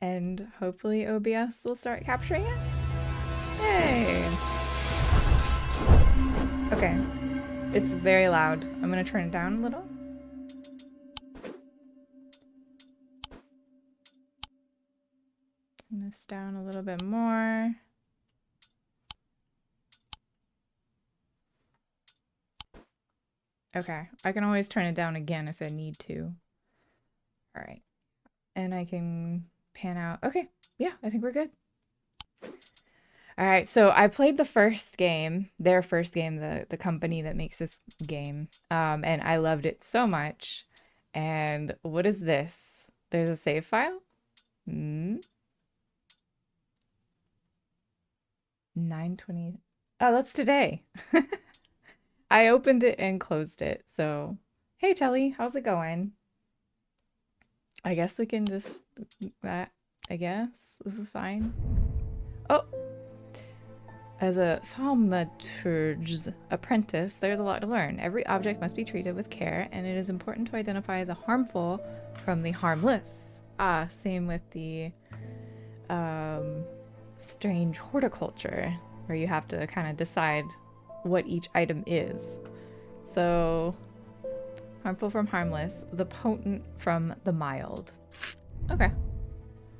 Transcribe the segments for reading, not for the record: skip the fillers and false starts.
And hopefully OBS will start capturing it. Yay! Okay. It's very loud. I'm gonna turn it down a little. Turn this down a little bit more. Okay, I can always turn it down again if I need to. All right. And I can pan out. Okay, yeah, I think we're good. All right, so I played the first game, their first game, the company that makes this game, and I loved it so much. And what is this? There's a save file? 9:20. Oh, that's today. I opened it and closed it. So, hey, Telly, how's it going? I guess we can just that. I guess this is fine. Oh, as a thaumaturge's apprentice, there's a lot to learn. Every object must be treated with care, and it is important to identify the harmful from the harmless. Ah, same with the strange horticulture, where you have to kind of decide what each item is. So, harmful from harmless, the potent from the mild. Okay.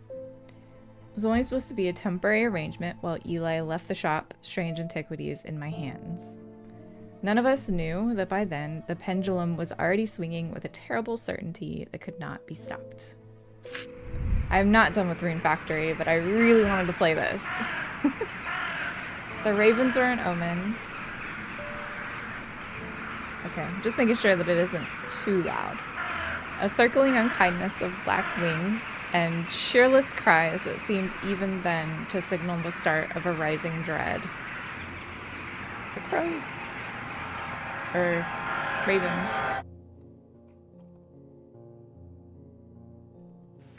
It was only supposed to be a temporary arrangement while Eli left the shop, Strange Antiquities, in my hands. None of us knew that by then the pendulum was already swinging with a terrible certainty that could not be stopped. I'm not done with Rune Factory, but I really wanted to play this. The ravens are an omen. Okay, just making sure that it isn't too loud. A circling unkindness of black wings and cheerless cries that seemed even then to signal the start of a rising dread. The crows. Or ravens.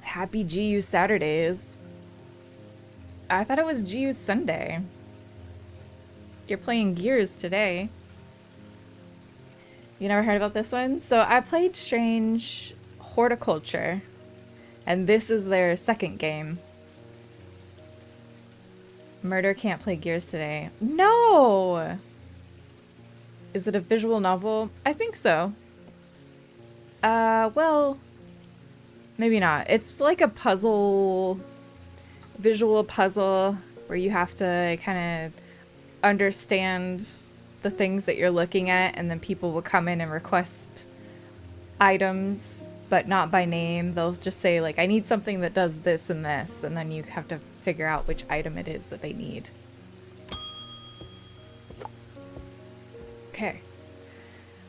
Happy GU Saturdays. I thought it was GU Sunday. You're playing Gears today. You never heard about this one? So I played Strange Horticulture, and this is their second game. Murder can't play Gears today. No! Is it a visual novel? I think so. Well, maybe not. It's like a puzzle, visual puzzle, where you have to kind of understand the things that you're looking at, and then people will come in and request items, but not by name. They'll just say, like, I need something that does this and this, and then you have to figure out which item it is that they need. Okay.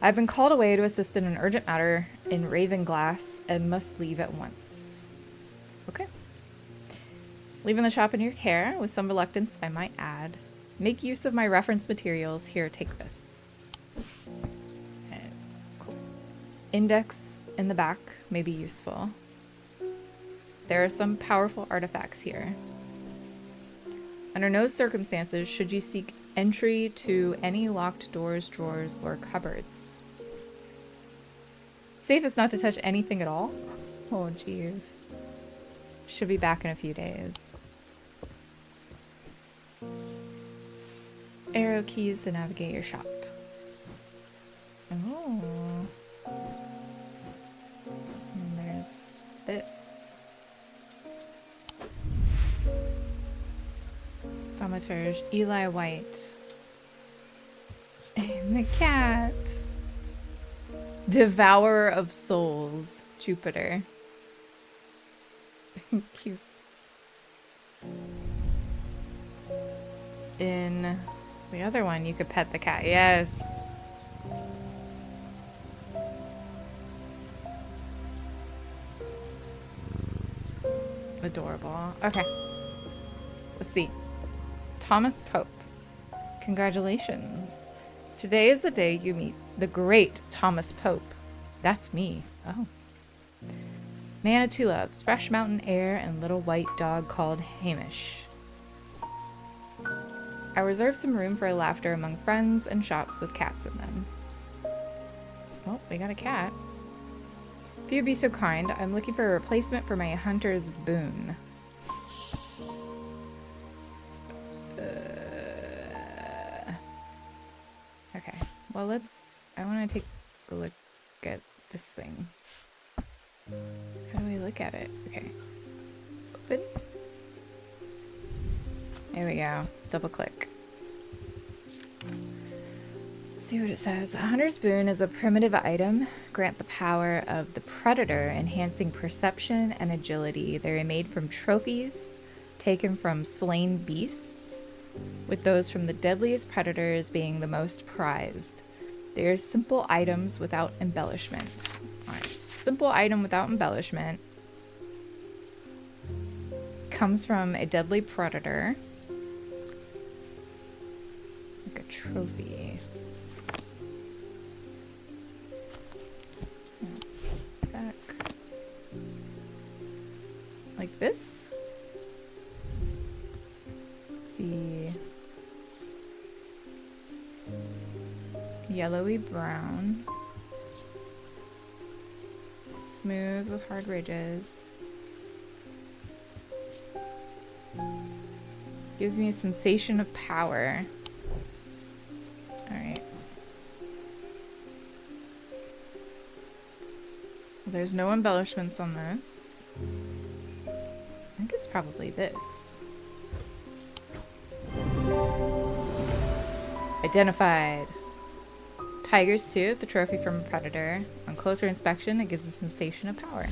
I've been called away to assist in an urgent matter in Ravenglass and must leave at once. Okay. Leaving the shop in your care, with some reluctance, I might add. Make use of my reference materials. Here, take this. Okay, cool. Index in the back may be useful. There are some powerful artifacts here. Under no circumstances should you seek entry to any locked doors, drawers, or cupboards. Safest not to touch anything at all? Oh, jeez. Should be back in a few days. Arrow keys to navigate your shop. Oh. And there's this. Thaumaturge, Eli White. And the cat. Devourer of Souls, Jupiter. Cute. In the other one, you could pet the cat. Yes. Adorable. Okay. Let's see. Thomas Pope. Congratulations. Today is the day you meet the great Thomas Pope. That's me. Oh. Man of two loves, fresh mountain air and little white dog called Hamish. I reserve some room for laughter among friends and shops with cats in them. Oh, we got a cat. If you'd be so kind, I'm looking for a replacement for my hunter's boon. Well, I want to take a look at this thing. How do I look at it? Okay. Open. There we go. Double click. Let's see what it says. A hunter's boon is a primitive item. Grant the power of the predator, enhancing perception and agility. They are made from trophies taken from slain beasts, with those from the deadliest predators being the most prized. They are simple items without embellishment. Alright, so simple item without embellishment. Comes from a deadly predator. Like a trophy. Back. Like this? Let's see. Yellowy brown. Smooth with hard ridges. Gives me a sensation of power. Alright. There's no embellishments on this. I think it's probably this. Identified. Tiger's tooth, the trophy from a predator. On closer inspection, it gives a sensation of power.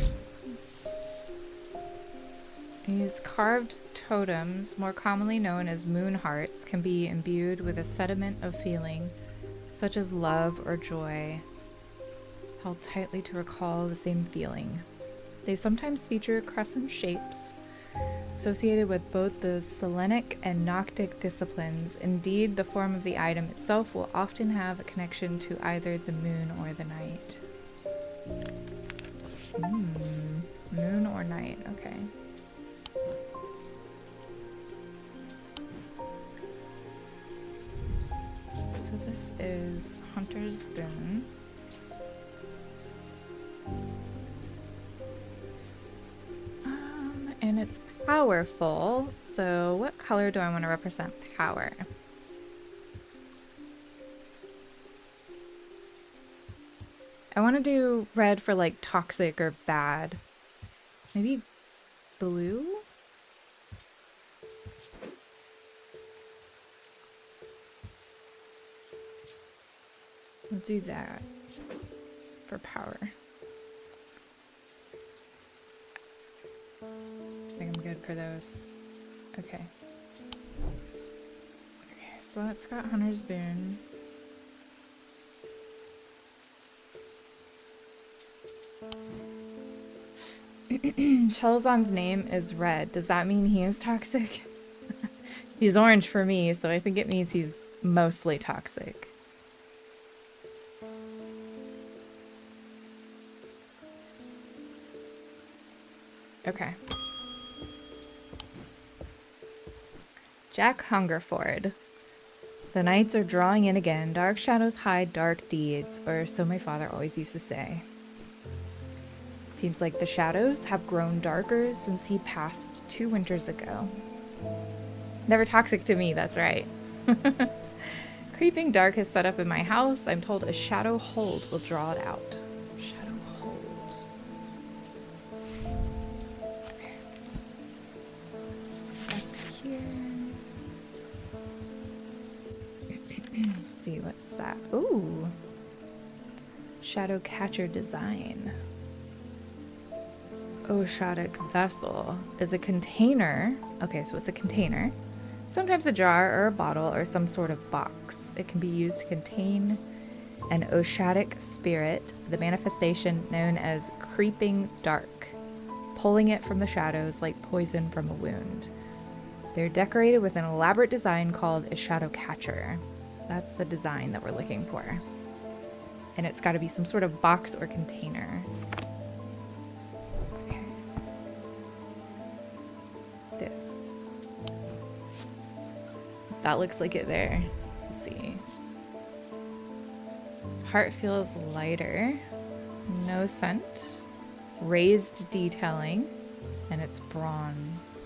These carved totems, more commonly known as moon hearts, can be imbued with a sediment of feeling, such as love or joy, held tightly to recall the same feeling. They sometimes feature crescent shapes, associated with both the Selenic and Noctic disciplines. Indeed, the form of the item itself will often have a connection to either the moon or the night. Moon or night, okay. So this is Hunter's Boon. Oops. And it's powerful, so what color do I want to represent power? I want to do red for like toxic or bad. Maybe blue? We'll do that for power. I think I'm good for those. Okay. Okay, so that's got Hunter's Boon. Chelazon's name is red. Does that mean he is toxic? He's orange for me, so I think it means he's mostly toxic. Okay. Jack Hungerford. The nights are drawing in again. Dark shadows hide dark deeds, or so my father always used to say. Seems like the shadows have grown darker since he passed 2 winters ago. Never toxic to me, that's right. Creeping dark is set up in my house. I'm told a shadow hold will draw it out. Shadow hold. Okay. Back to here. Let's see, what's that? Ooh. Shadow catcher design. Oshadic vessel is a container. Okay, so it's a container. Sometimes a jar or a bottle or some sort of box. It can be used to contain an oshadic spirit, the manifestation known as creeping dark, pulling it from the shadows like poison from a wound. They're decorated with an elaborate design called a shadow catcher. That's the design that we're looking for. And it's got to be some sort of box or container. Okay. This. That looks like it there. Let's see. Heart feels lighter. No scent. Raised detailing. And it's bronze.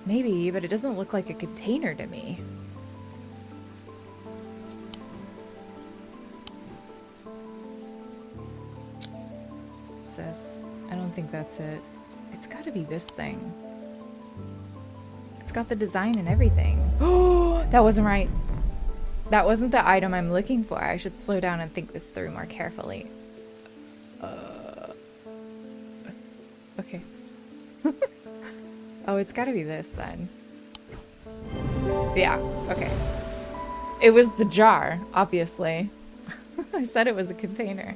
Maybe, but it doesn't look like a container to me. What's this? I don't think that's it. It's gotta be this thing. It's got the design and everything. Oh, that wasn't right. That wasn't the item I'm looking for. I should slow down and think this through more carefully. Okay. Oh, it's gotta be this then. Yeah, okay. It was the jar, obviously. I said it was a container.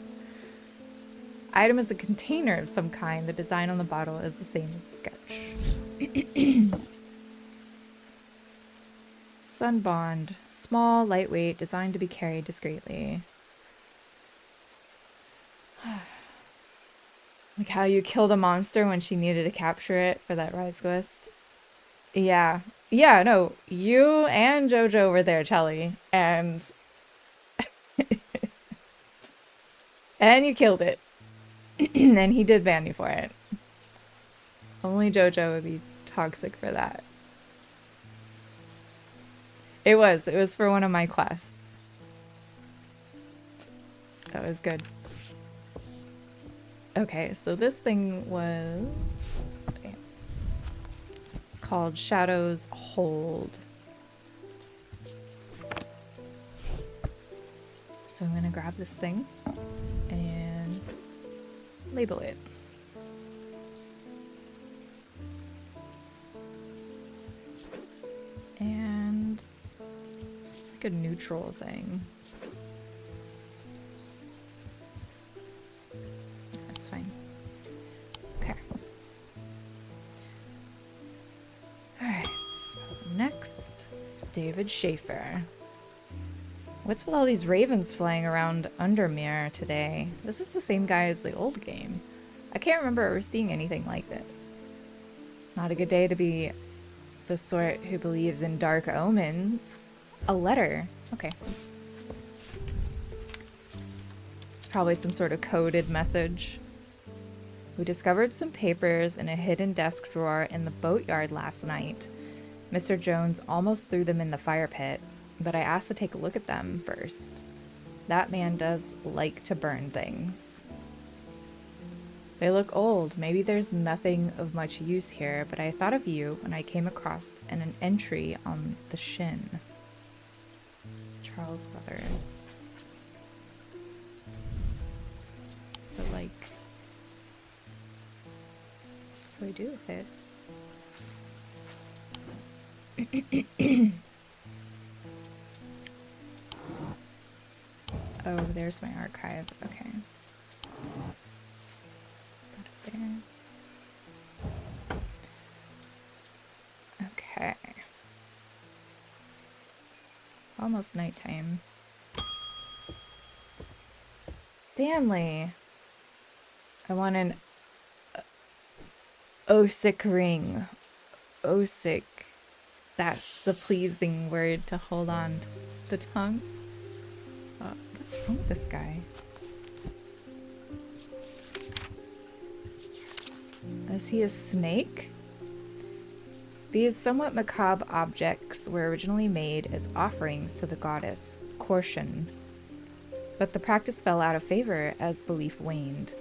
Item is a container of some kind. The design on the bottle is the same as the sketch. Sunbond. Small, lightweight, designed to be carried discreetly. Like how you killed a monster when she needed to capture it for that Rise quest. Yeah. Yeah, no. You and Jojo were there, Chelly. And... and you killed it. And he did ban you for it. Only Jojo would be toxic for that. It was for one of my quests. That was good. Okay, so this thing was... it's called Shadow's Hold. So I'm gonna grab this thing and label it. And it's like a neutral thing. That's fine. Okay. Alright, so next, David Schaefer. What's with all these ravens flying around Undermere today? This is the same guy as the old game. I can't remember ever seeing anything like that. Not a good day to be the sort who believes in dark omens. A letter. Okay. It's probably some sort of coded message. We discovered some papers in a hidden desk drawer in the boatyard last night. Mr. Jones almost threw them in the fire pit, but I asked to take a look at them first. That man does like to burn things. They look old. Maybe there's nothing of much use here, but I thought of you when I came across an entry on the shin. Charles Brothers. But like, what do I do with it? Oh, there's my archive. Okay. Put it there. Okay. Almost nighttime. Stanley. I want an Osic ring. Osic. That's the pleasing word to hold on to the tongue. What's wrong with this guy? Is he a snake? These somewhat macabre objects were originally made as offerings to the goddess Cortian, but the practice fell out of favor as belief waned.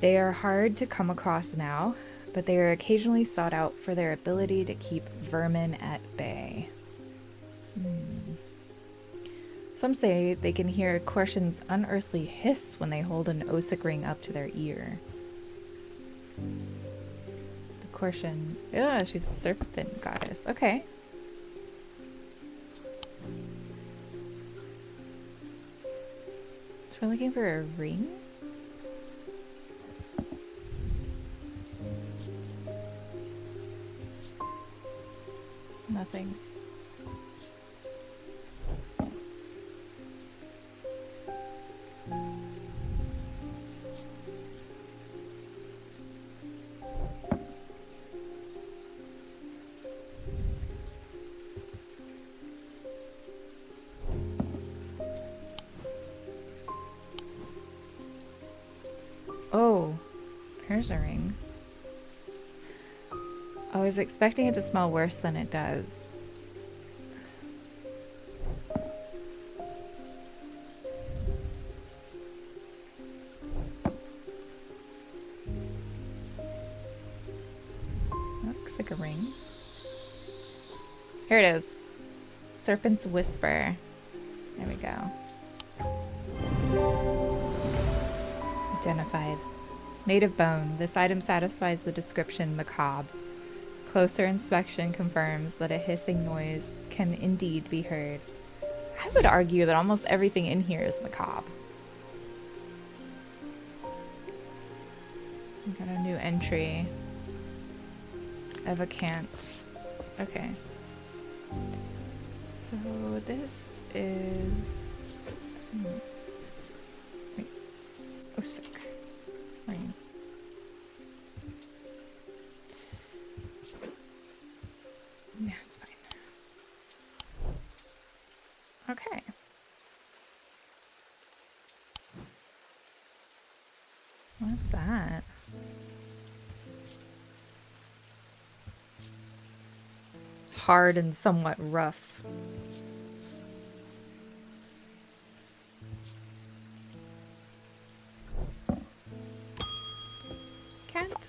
They are hard to come across now, but they are occasionally sought out for their ability to keep vermin at bay. Some say they can hear Cortian's unearthly hiss when they hold an Osic ring up to their ear. The Cortian... yeah, she's a serpent goddess. Okay. So we're looking for a ring? Nothing. Oh, here's a ring. I was expecting it to smell worse than it does. like a ring. Here it is. Serpent's Whisper. There we go. Identified. Native bone. This item satisfies the description macabre. Closer inspection confirms that a hissing noise can indeed be heard. I would argue that almost everything in here is macabre. We got a new entry. Evacant. Okay. So this is... Wait. Oh, sick. Rain. Yeah, it's fine. Okay. What's that? Hard and somewhat rough. Cat.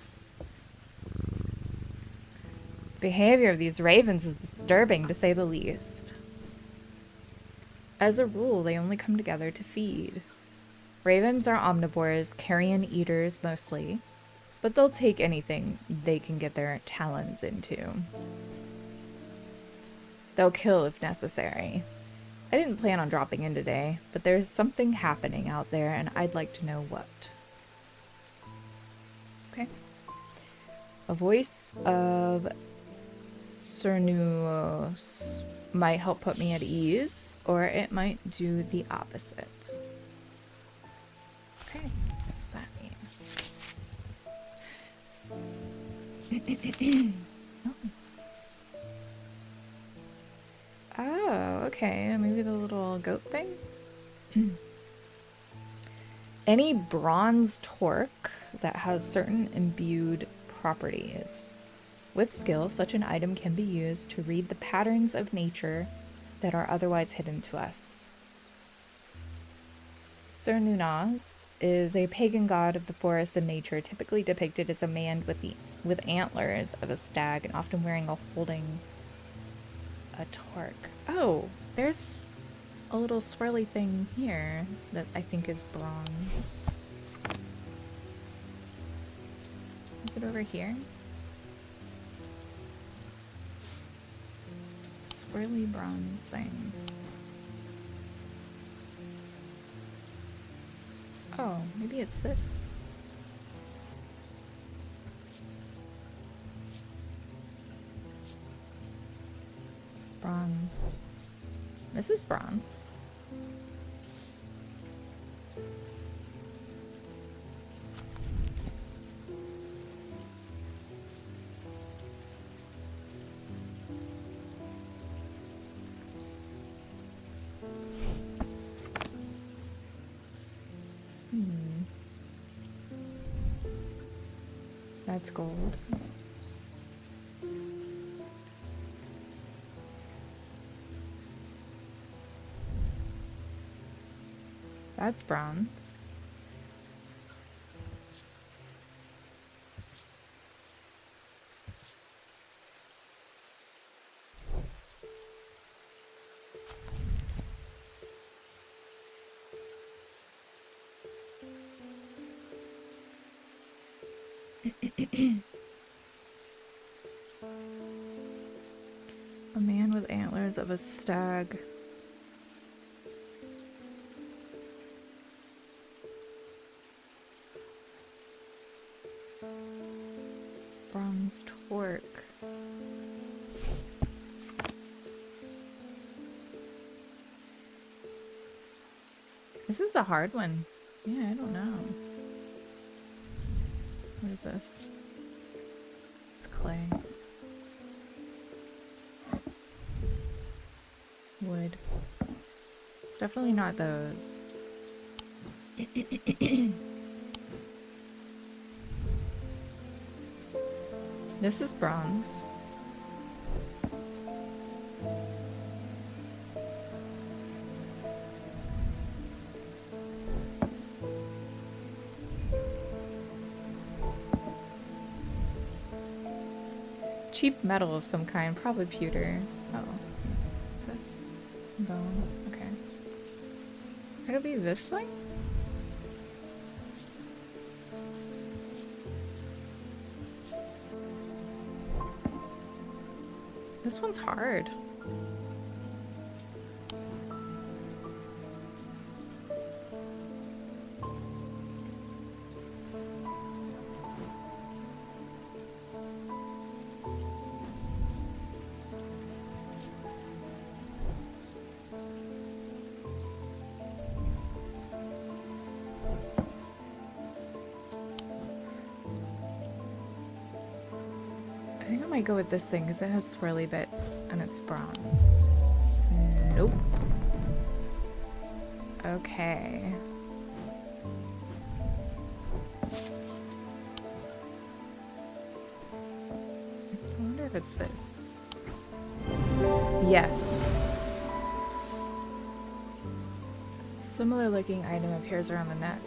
Behavior of these ravens is disturbing, to say the least. As a rule, they only come together to feed. Ravens are omnivores, carrion eaters mostly, but they'll take anything they can get their talons into. They'll kill if necessary. I didn't plan on dropping in today, but there's something happening out there and I'd like to know what. Okay. A voice of Cernuos might help put me at ease, or it might do the opposite. Okay, what does that mean? Oh, okay. Maybe the little goat thing? Any bronze torque that has certain imbued properties. With skill, such an item can be used to read the patterns of nature that are otherwise hidden to us. Cernunnos is a pagan god of the forest and nature, typically depicted as a man with antlers of a stag and often wearing or holding a torque. Oh, there's a little swirly thing here that I think is bronze. Is it over here? Swirly bronze thing. Oh, maybe it's this. Bronze. This is bronze. That's gold. That's bronze. A man with antlers of a stag. Bronze torque. This is a hard one. Yeah, I don't know. What is this? It's clay. Wood. It's definitely not those. This is bronze. cheap metal of some kind, probably pewter. Oh. What's this? Bone. Okay. Could it be this thing? This one's hard. I think I might go with this thing because it has swirly bits and it's bronze. Nope. Okay. I wonder if it's this. Yes. Similar looking item appears around the neck.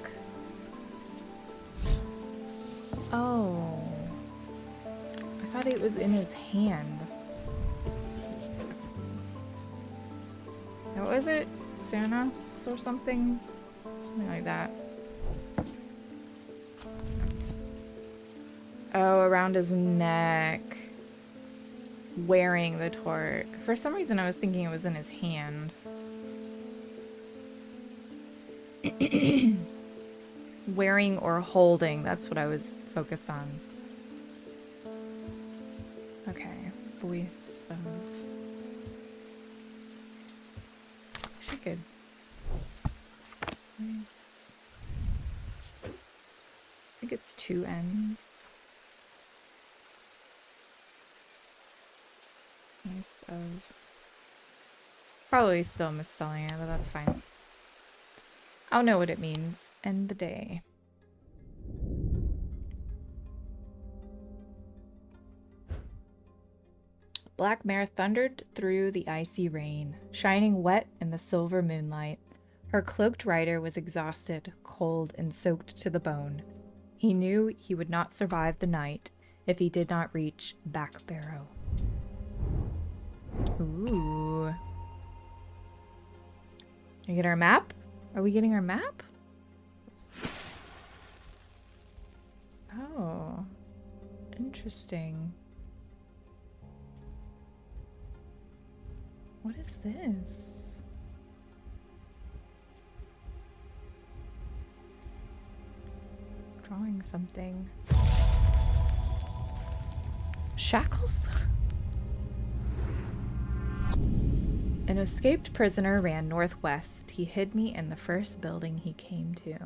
Oh. I thought it was in his hand. What was it? Sanos or something? Something like that. Oh, around his neck. Wearing the torque. For some reason I was thinking it was in his hand. Wearing or holding, that's what I was focused on. Okay, voice of... She could... Voice... I think it's 2 N's. Voice of... Probably still misspelling it, but that's fine. I'll know what it means. End the day. Black mare thundered through the icy rain, shining wet in the silver moonlight. Her cloaked rider was exhausted, cold, and soaked to the bone. He knew he would not survive the night if he did not reach Back Barrow. Ooh. You get our map? Are we getting our map? Oh. Interesting. What is this? Drawing something. Shackles? An escaped prisoner ran northwest. He hid me in the first building he came to.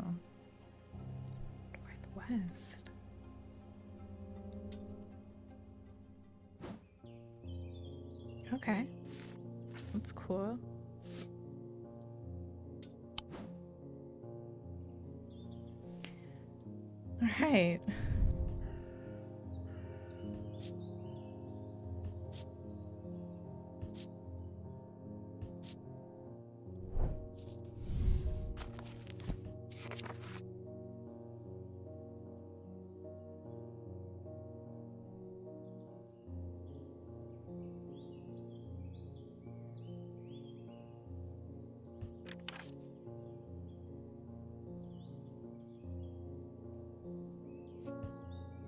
Northwest. Okay. That's cool. All right.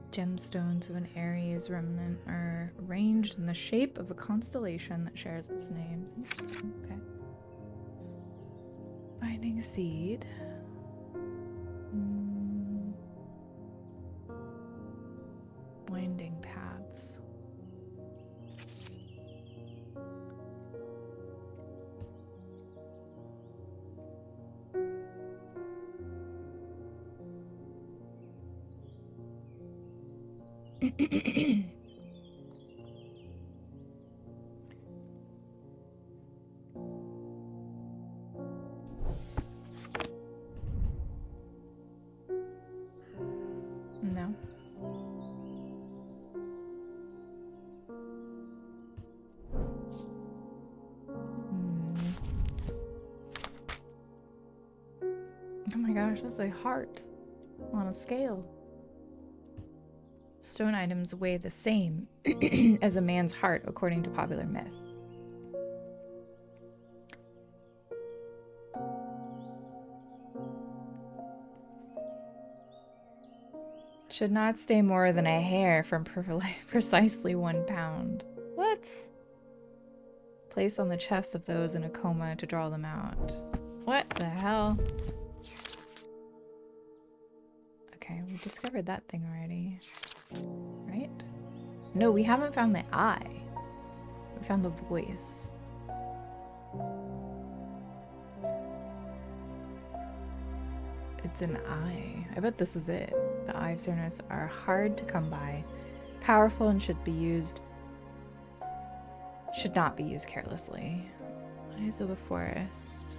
Gemstones of an Aries remnant are arranged in the shape of a constellation that shares its name. Interesting. Okay. Binding seed. Winding paths. No. Oh my gosh, that's a heart on a scale. Stone items weigh the same as a man's heart, according to popular myth. Should not stay more than a hair from precisely 1 pound. What? Place on the chests of those in a coma to draw them out. What the hell? Okay, we discovered that thing already. Right? No, we haven't found the eye. We found the voice. It's an eye. I bet this is it. The Eye of Cernus are hard to come by, powerful, and should not be used carelessly. Eyes of the forest.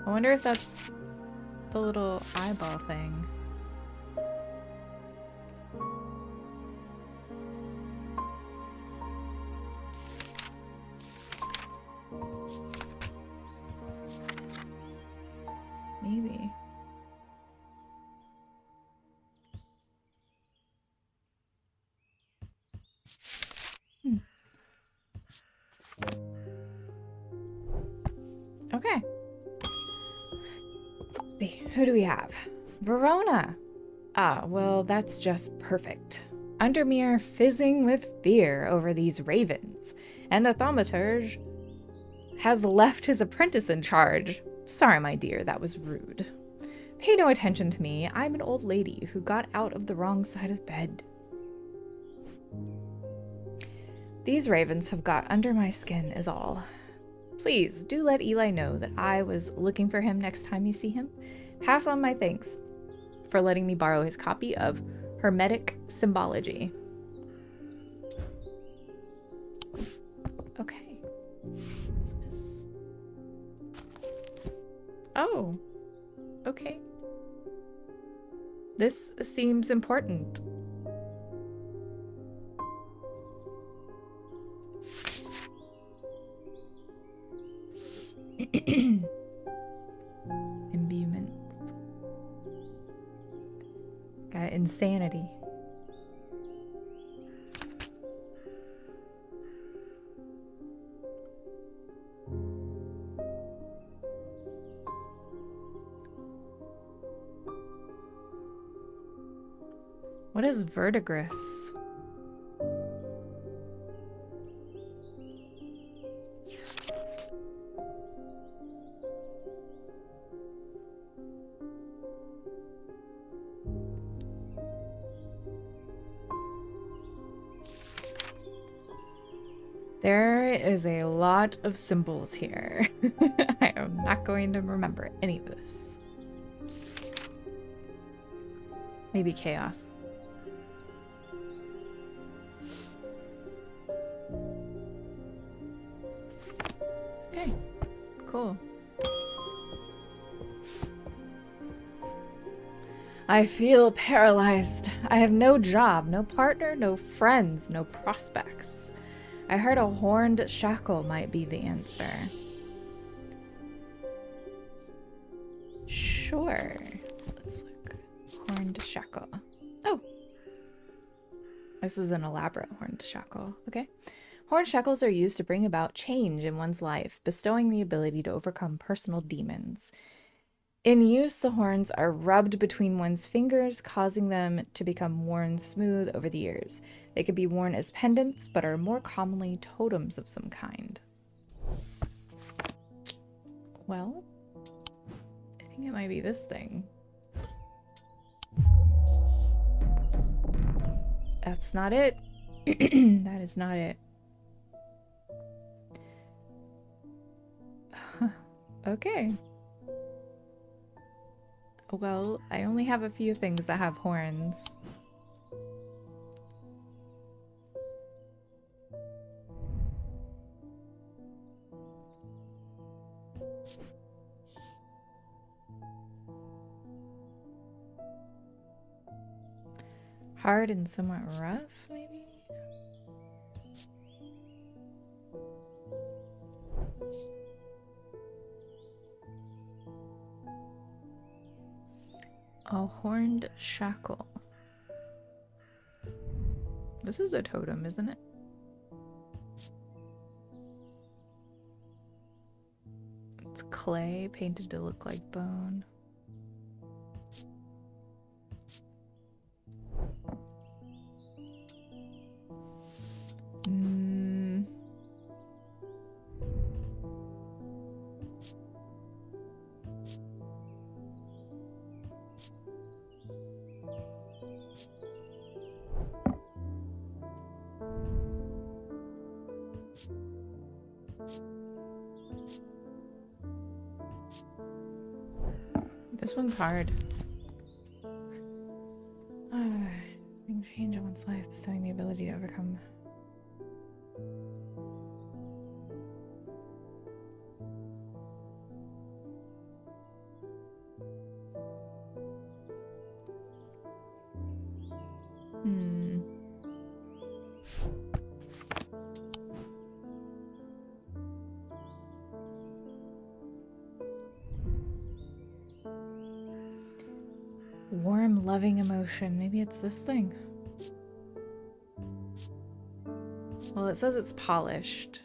I wonder if that's the little eyeball thing. Maybe. Okay. Who do we have? Verona. Ah, well, that's just perfect. Undermere fizzing with fear over these ravens, and the thaumaturge has left his apprentice in charge. Sorry, my dear, that was rude. Pay no attention to me. I'm an old lady who got out of the wrong side of bed. These ravens have got under my skin is all. Please, do let Eli know that I was looking for him next time you see him. Pass on my thanks for letting me borrow his copy of Hermetic Symbology. Okay. What's this? Oh. Okay. This seems important. Imbuements. Got insanity. What is verdigris? There is a lot of symbols here. I am not going to remember any of this. Maybe chaos. Okay, cool. I feel paralyzed. I have no job, no partner, no friends, no prospects. I heard a horned shackle might be the answer. Sure. Let's look. Horned shackle. Oh. This is an elaborate horned shackle. Okay. Horned shackles are used to bring about change in one's life, bestowing the ability to overcome personal demons. In use, the horns are rubbed between one's fingers, causing them to become worn smooth over the years. They could be worn as pendants, but are more commonly totems of some kind. Well, I think it might be this thing. That's not it. That is not it. Okay. Well, I only have a few things that have horns. Hard and somewhat rough, maybe? A horned shackle. This is a totem, isn't it? It's clay painted to look like bone. This one's hard. Being change in one's life, bestowing the ability to overcome. Warm, loving emotion. Maybe it's this thing. Well, it says it's polished.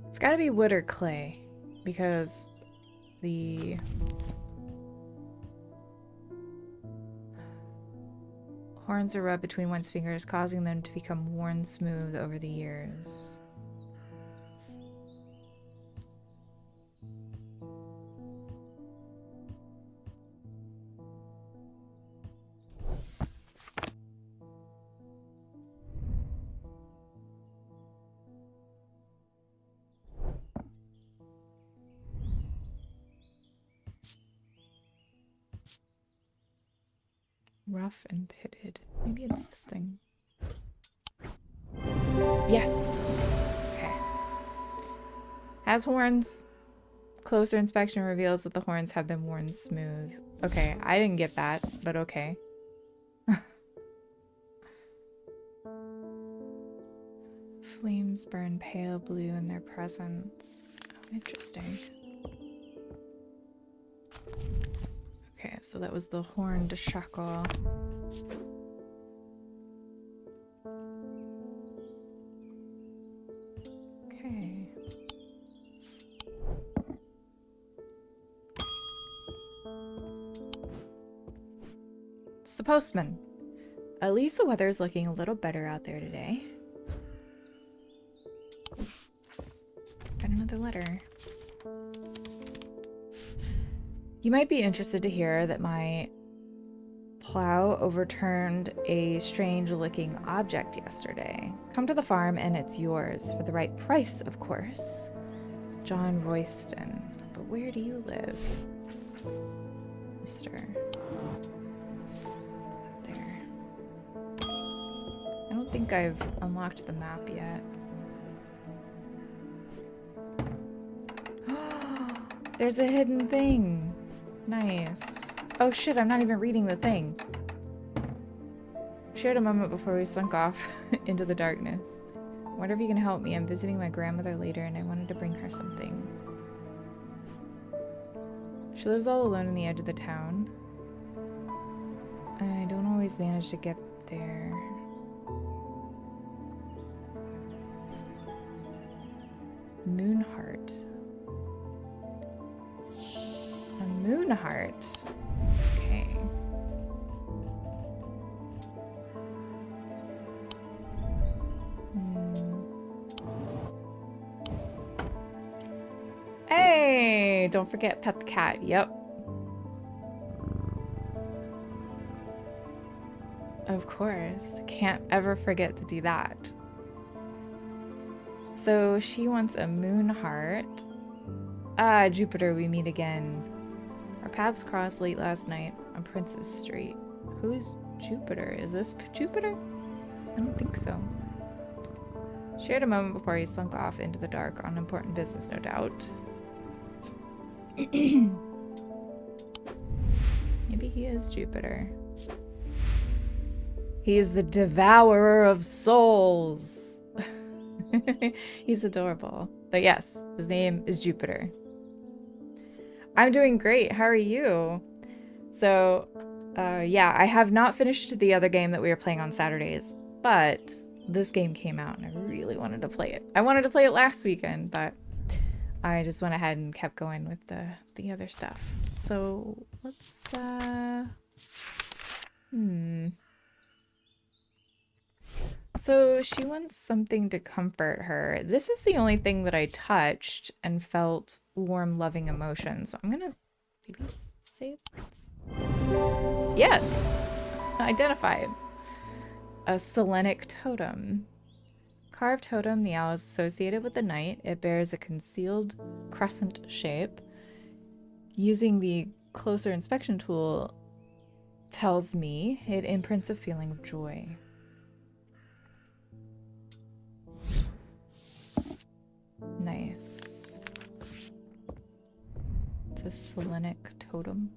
It's gotta be wood or clay, because the horns are rubbed between one's fingers, causing them to become worn smooth over the years. Rough and pitted. Maybe it's this thing. Yes! Okay. Has horns. Closer inspection reveals that the horns have been worn smooth. Okay, I didn't get that, but okay. Flames burn pale blue in their presence. Oh, interesting. Okay, so that was the horned shackle. Okay. It's the postman. At least the weather is looking a little better out there today. Got another letter. You might be interested to hear that my plow overturned a strange-looking object yesterday. Come to the farm and it's yours, for the right price, of course. John Royston. But where do you live? Mister. There. I don't think I've unlocked the map yet. There's a hidden thing. Nice. Oh shit, I'm not even reading the thing. Shared a moment before we slunk off into the darkness. Wonder if you can help me. I'm visiting my grandmother later and I wanted to bring her something. She lives all alone in the edge of the town. I don't always manage to get there. Moonheart. A moon heart. Okay. Hey, don't forget pet the cat. Yep. Of course. Can't ever forget to do that. So she wants a moon heart. Ah, Jupiter, we meet again. Our paths crossed late last night on Princess Street. Who is Jupiter? Is this Jupiter? I don't think so. Shared a moment before he slunk off into the dark on important business, no doubt. Maybe he is Jupiter. He is the devourer of souls. He's adorable. But yes, his name is Jupiter. I'm doing great. How are you? So, yeah, I have not finished the other game that we were playing on Saturdays, but this game came out and I really wanted to play it. I wanted to play it last weekend, but I just went ahead and kept going with the other stuff. So let's So she wants something to comfort her. This is the only thing that I touched and felt warm, loving emotions. So I'm gonna maybe save this. Yes, identified. A Selenic totem. Carved totem, the owl is associated with the night. It bears a concealed crescent shape. Using the closer inspection tool tells me it imprints a feeling of joy. Nice. It's a Selenic totem.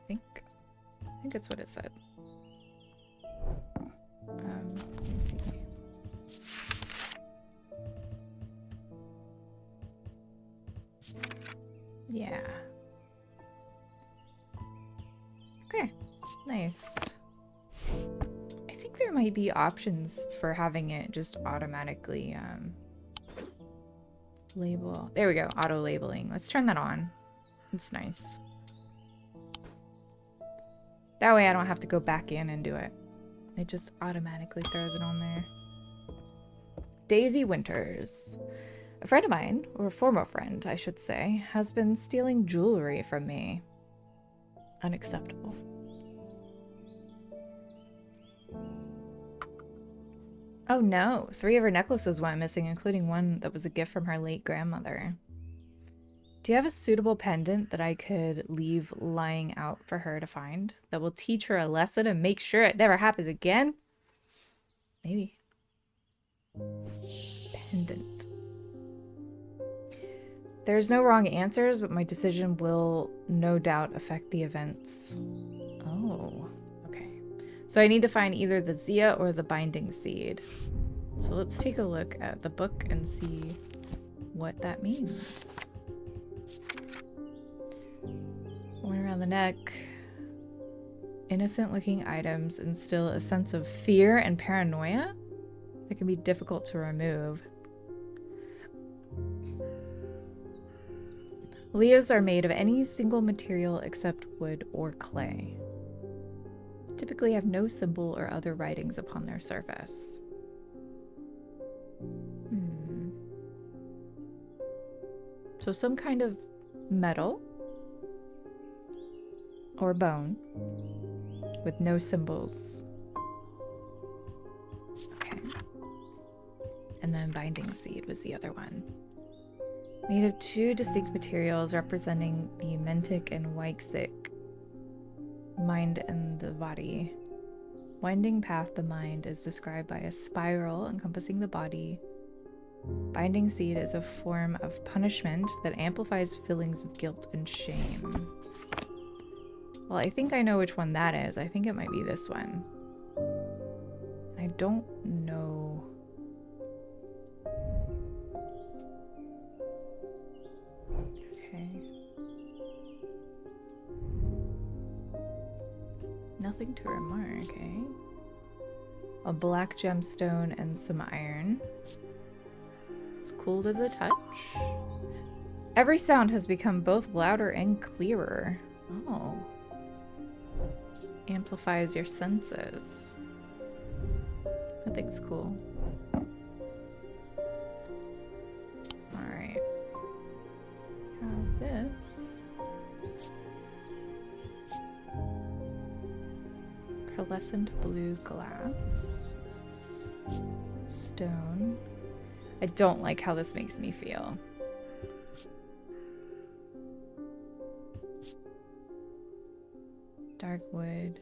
I think it's what it said. Let me see. Yeah. Okay, nice. I think there might be options for having it just automatically label. There we go, auto labeling. Let's turn that on. It's nice. That way I don't have to go back in and do it. It just automatically throws it on there. Daisy Winters. A friend of mine, or a former friend, I should say, has been stealing jewelry from me. Unacceptable. Oh no, 3 of her necklaces went missing, including one that was a gift from her late grandmother. Do you have a suitable pendant that I could leave lying out for her to find that will teach her a lesson and make sure it never happens again? Maybe. Pendant. There's no wrong answers, but my decision will no doubt affect the events. Oh, okay. So I need to find either the Zia or the binding seed. So let's take a look at the book and see what that means. Worn around the neck. Innocent looking items instill a sense of fear and paranoia that can be difficult to remove. Leahs are made of any single material except wood or clay. Typically have no symbol or other writings upon their surface. So some kind of metal or bone with no symbols. Okay. And then binding seed was the other one. Made of 2 distinct materials representing the Mentic and Weixic mind and the body. Winding path the mind is described by a spiral encompassing the body. Binding seed is a form of punishment that amplifies feelings of guilt and shame. Well, I think I know which one that is. I think it might be this one. I don't know. Okay. Nothing to remark, eh? A black gemstone and some iron. It's cool to the touch. Every sound has become both louder and clearer. Oh. Amplifies your senses. That thing's cool. Alright. Have this. Pearlescent blue glass. Stone. I don't like how this makes me feel. Dark wood.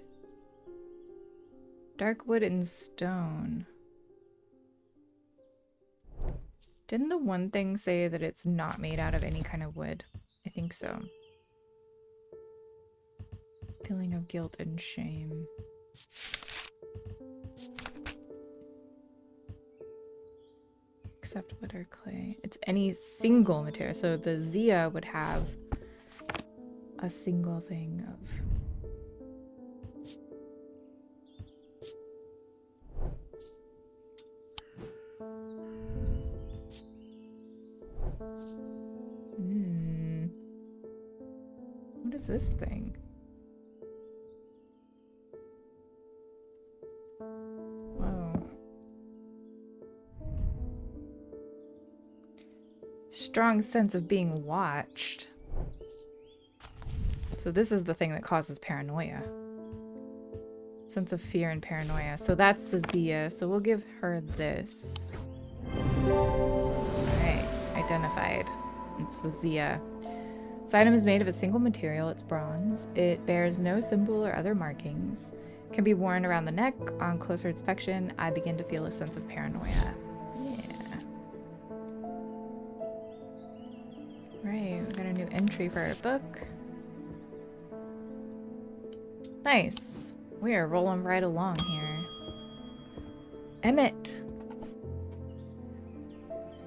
Dark wood and stone. Didn't the one thing say that it's not made out of any kind of wood? I think so. Feeling of guilt and shame. Except wood or clay. It's any single material. So the Zia would have a single thing of... What is this thing? Whoa. Strong sense of being watched. So this is the thing that causes paranoia. Sense of fear and paranoia. So that's the Zia. So we'll give her this. Alright, identified. It's the Zia. This item is made of a single material. It's bronze. It bears no symbol or other markings. It can be worn around the neck. On closer inspection, I begin to feel a sense of paranoia. Yeah. Right, we got a new entry for our book. Nice. We are rolling right along here. Emmett.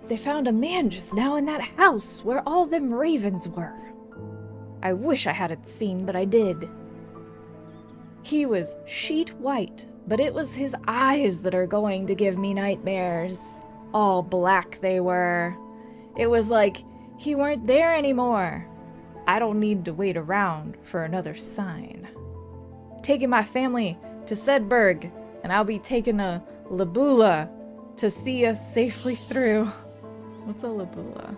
They found a man just now in that house where all them ravens were. I wish I hadn't seen, but I did. He was sheet white, but it was his eyes that are going to give me nightmares. All black they were. It was like he weren't there anymore. I don't need to wait around for another sign. Taking my family to Sedberg, and I'll be taking a Labula to see us safely through. What's a Labula?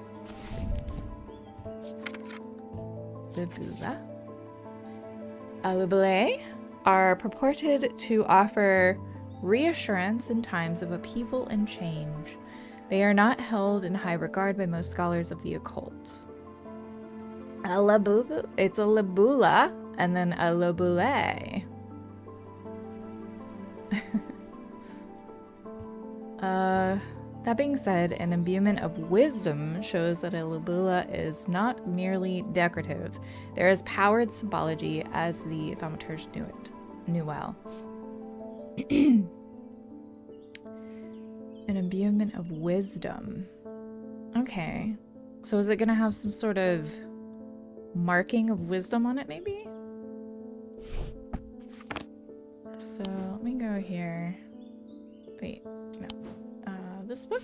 Labula. Alubale are purported to offer reassurance in times of upheaval and change. They are not held in high regard by most scholars of the occult. It's a Labula, and then a Labule. That being said, an imbuement of wisdom shows that a Labula is not merely decorative. There is powered symbology, as the thaumaturge knew well. An imbuement of wisdom. Okay. So is it going to have some sort of marking of wisdom on it, maybe? So let me go here. Wait, no. This book?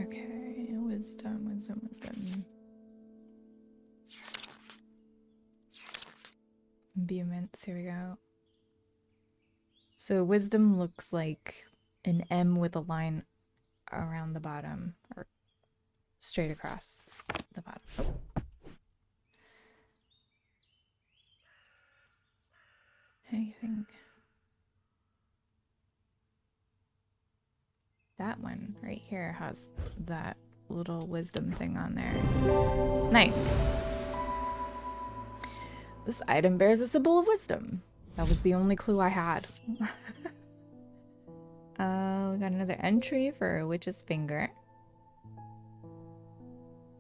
Okay, wisdom. Imbuements, here we go. So wisdom looks like an M with a line around the bottom, or straight across the bottom. Oh. Anything? That one right here has that little wisdom thing on there. Nice. This item bears a symbol of wisdom. That was the only clue I had. We got another entry for a witch's finger.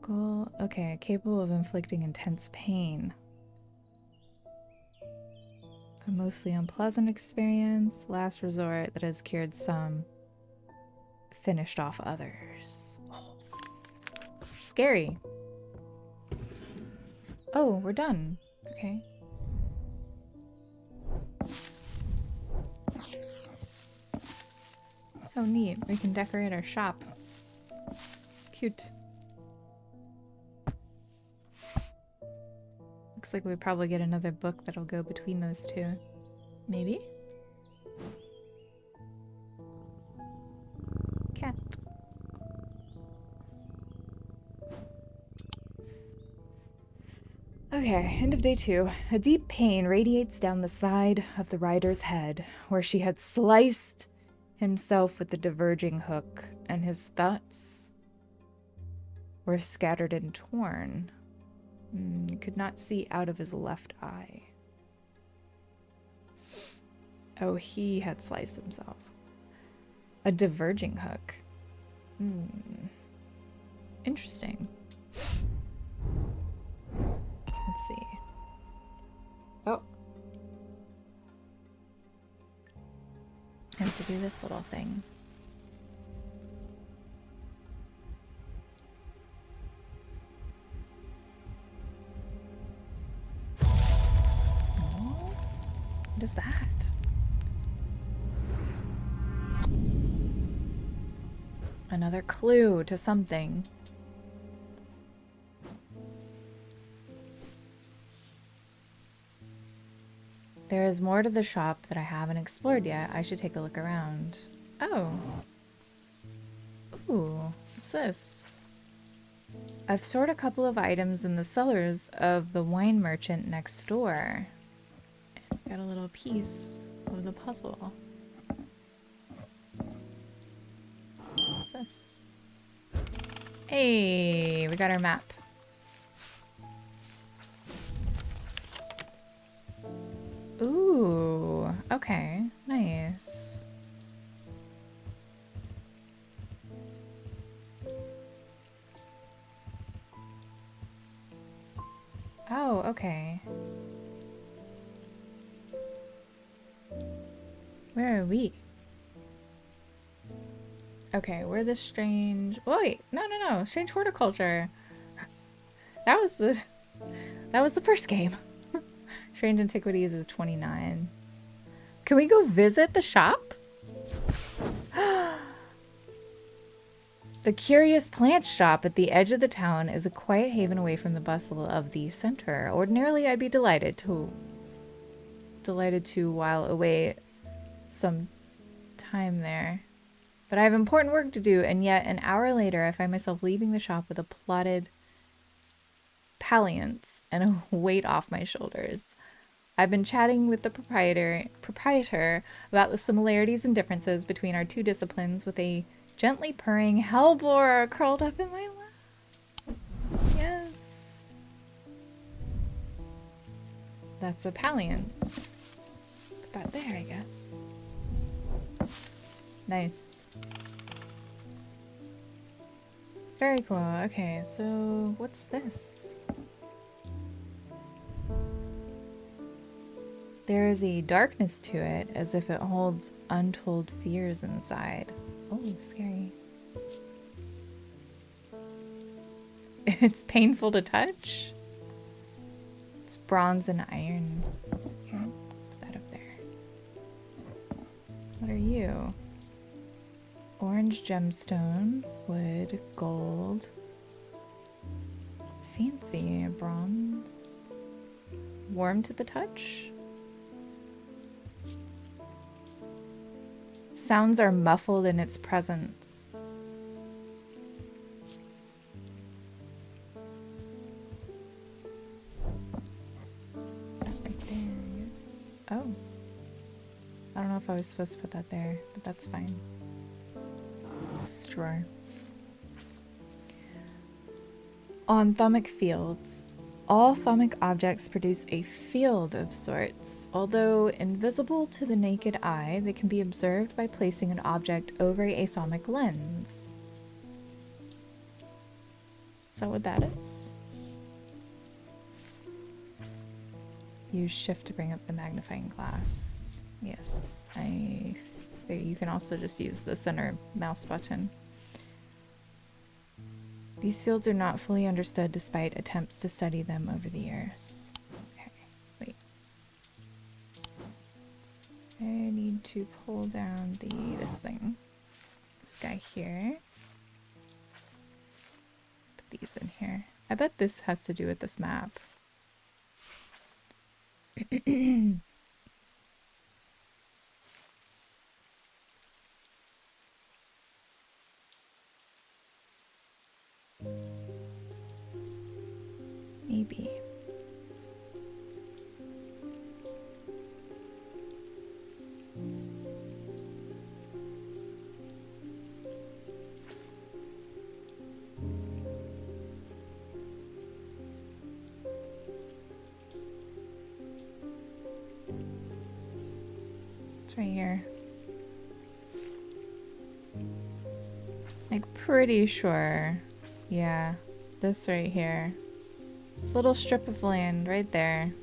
Goal. Okay, capable of inflicting intense pain. A mostly unpleasant experience. Last resort that has cured some. Finished off others. Oh. Scary. Oh, we're done. Okay. Oh, neat. We can decorate our shop. Cute. Looks like we probably get another book that'll go between those two. Maybe? Cat. Okay, end of day 2. A deep pain radiates down the side of the rider's head, where she had sliced himself with the diverging hook, and his thoughts were scattered and torn. He could not see out of his left eye. Oh, he had sliced himself. A diverging hook. Hmm. Interesting. Let's see. Oh. I have to do this little thing. Oh, what is that? Another clue to something. There is more to the shop that I haven't explored yet. I should take a look around. Oh. Ooh, what's this? I've stored a couple of items in the cellars of the wine merchant next door. Got a little piece of the puzzle. What's this? Hey, we got our map. Ooh, okay, nice. Oh, okay. Where are we? Okay, we're the strange... Oh, wait, no. Strange horticulture. That was the first game. Strange Antiquities is 29. Can we go visit the shop? The Curious Plant Shop at the edge of the town is a quiet haven away from the bustle of the center. Ordinarily, I'd be delighted to while away some time there. But I have important work to do, and yet an hour later I find myself leaving the shop with a plotted palliance and a weight off my shoulders. I've been chatting with the proprietor about the similarities and differences between our two disciplines with a gently purring hellbore curled up in my lap. Yes. That's a palliance. Put that there, I guess. Nice. Very cool. Okay, so what's this? There is a darkness to it, as if it holds untold fears inside. Oh, scary. It's painful to touch. It's bronze and iron. Here, put that up there. What are you? Orange gemstone, wood, gold. Fancy. Bronze. Warm to the touch. Sounds are muffled in its presence. Right there, yes. Oh. I don't know if I was supposed to put that there, but that's fine. This drawer. On thaumic fields, all thaumic objects produce a field of sorts. Although invisible to the naked eye, they can be observed by placing an object over a thaumic lens. Is that what that is? Use shift to bring up the magnifying glass. Yes, you can also just use the center mouse button. These fields are not fully understood despite attempts to study them over the years. Okay, wait. I need to pull down this thing. This guy here. Put these in here. I bet this has to do with this map. Maybe. It's right here. Like, pretty sure. Yeah, this right here. This little strip of land right there.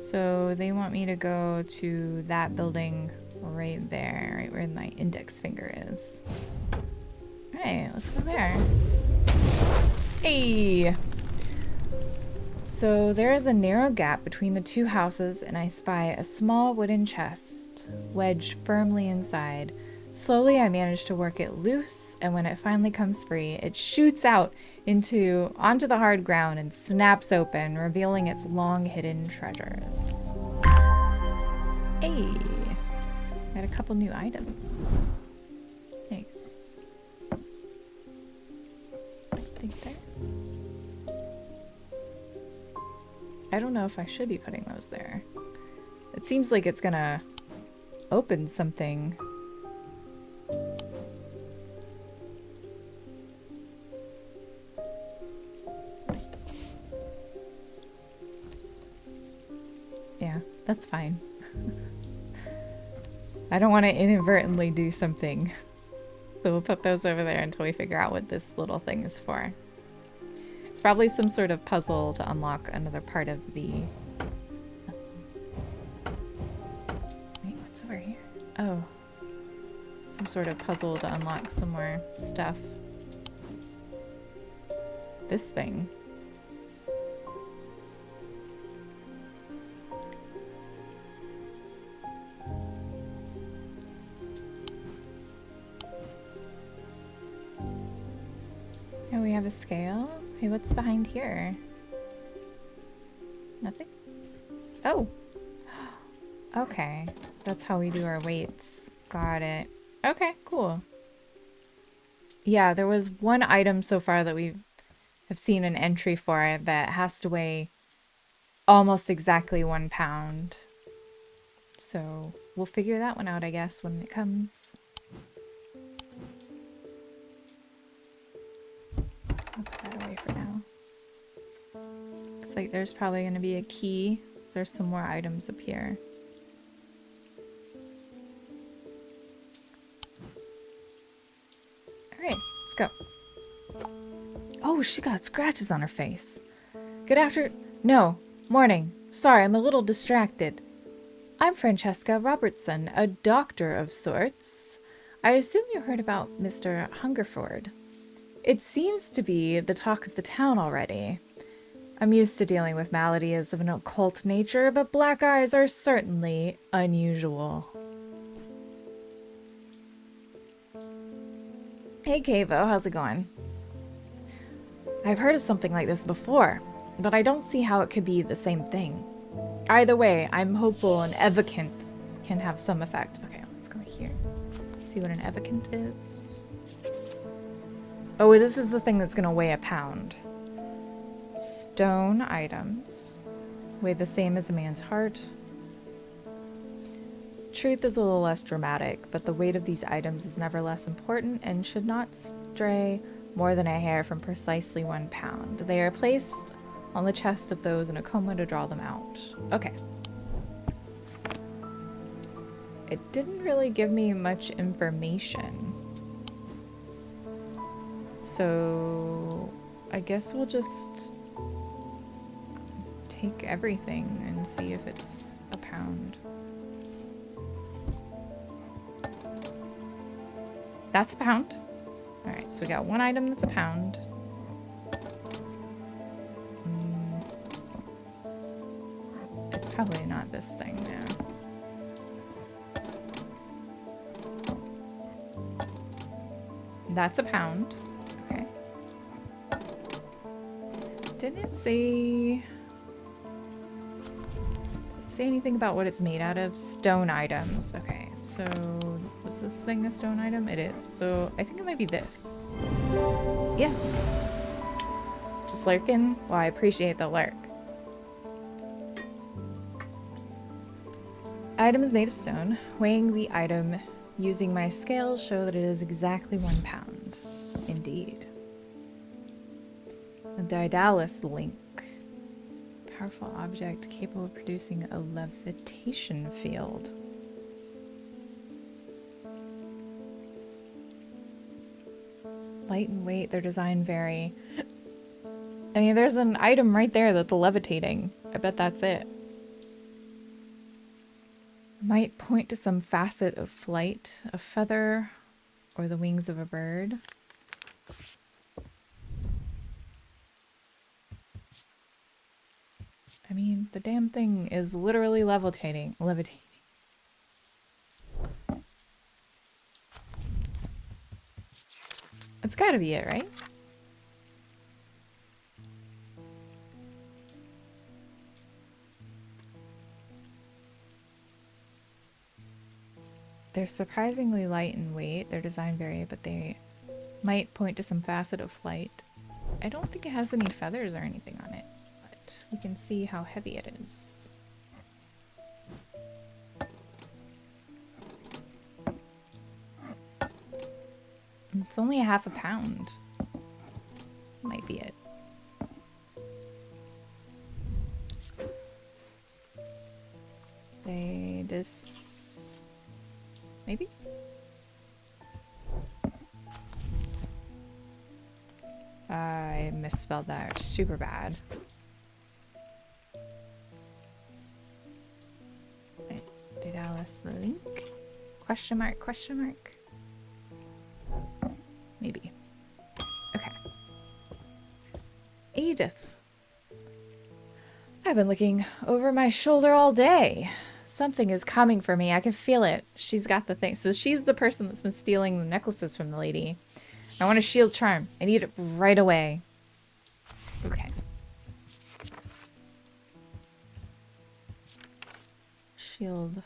So they want me to go to that building right there, right where my index finger is. Alright, let's go there. Hey! So there is a narrow gap between the two houses, and I spy a small wooden chest wedged firmly inside. Slowly, I manage to work it loose, and when it finally comes free, it shoots out onto the hard ground and snaps open, revealing its long hidden treasures. Hey, got a couple new items. Nice. Think there. I don't know if I should be putting those there. It seems like it's gonna open something. Yeah, that's fine. I don't want to inadvertently do something. So we'll put those over there until we figure out what this little thing is for. It's probably some sort of puzzle to unlock another part of the... Wait, what's over here? Oh. Some sort of puzzle to unlock some more stuff. This thing. Oh, we have a scale? Hey, what's behind here? Nothing? Oh! Okay. That's how we do our weights. Got it. Okay, cool. Yeah, there was one item so far that we have seen an entry for that has to weigh almost exactly 1 pound. So we'll figure that one out, I guess, when it comes. I'll put that away for now. Looks like there's probably going to be a key. There's some more items up here. Alright, let's go. Oh, she got scratches on her face. Morning. Sorry, I'm a little distracted. I'm Francesca Robertson, a doctor of sorts. I assume you heard about Mr. Hungerford. It seems to be the talk of the town already. I'm used to dealing with maladies of an occult nature, but black eyes are certainly unusual. Hey, Kavo, how's it going? I've heard of something like this before, but I don't see how it could be the same thing. Either way, I'm hopeful an evocant can have some effect. Okay, let's go here. See what an evocant is. Oh, this is the thing that's going to weigh 1 pound. Stone items weigh the same as a man's heart. Truth is a little less dramatic, but the weight of these items is never less important and should not stray more than a hair from precisely 1 pound. They are placed on the chest of those in a coma to draw them out. Okay. It didn't really give me much information. So I guess we'll just take everything and see if it's 1 pound. That's 1 pound. Alright, so we got one item that's 1 pound. It's probably not this thing now. That's 1 pound. Okay. Didn't it say anything about what it's made out of? Stone items. Okay, so was this thing a stone item? It is. So I think it might be this. Yes. Just lurking? Well, I appreciate the lurk. Item is made of stone. Weighing the item using my scales show that it is exactly 1 pound. Indeed. A Daedalus link. Powerful object capable of producing a levitation field. Light and weight, their design vary. I mean, there's an item right there that's levitating. I bet that's it. Might point to some facet of flight, a feather, or the wings of a bird. I mean, the damn thing is literally levitating. It's gotta be it, right? They're surprisingly light in weight. Their design vary, but they might point to some facet of flight. I don't think it has any feathers or anything on it, but we can see how heavy it is. It's only a half a pound. Might be it. Maybe? I misspelled that super bad. Right. Did Alice link? Question mark, question mark. Maybe. Okay. Edith. I've been looking over my shoulder all day. Something is coming for me. I can feel it. She's got the thing. So she's the person that's been stealing the necklaces from the lady. I want a shield charm. I need it right away. Okay. Shield.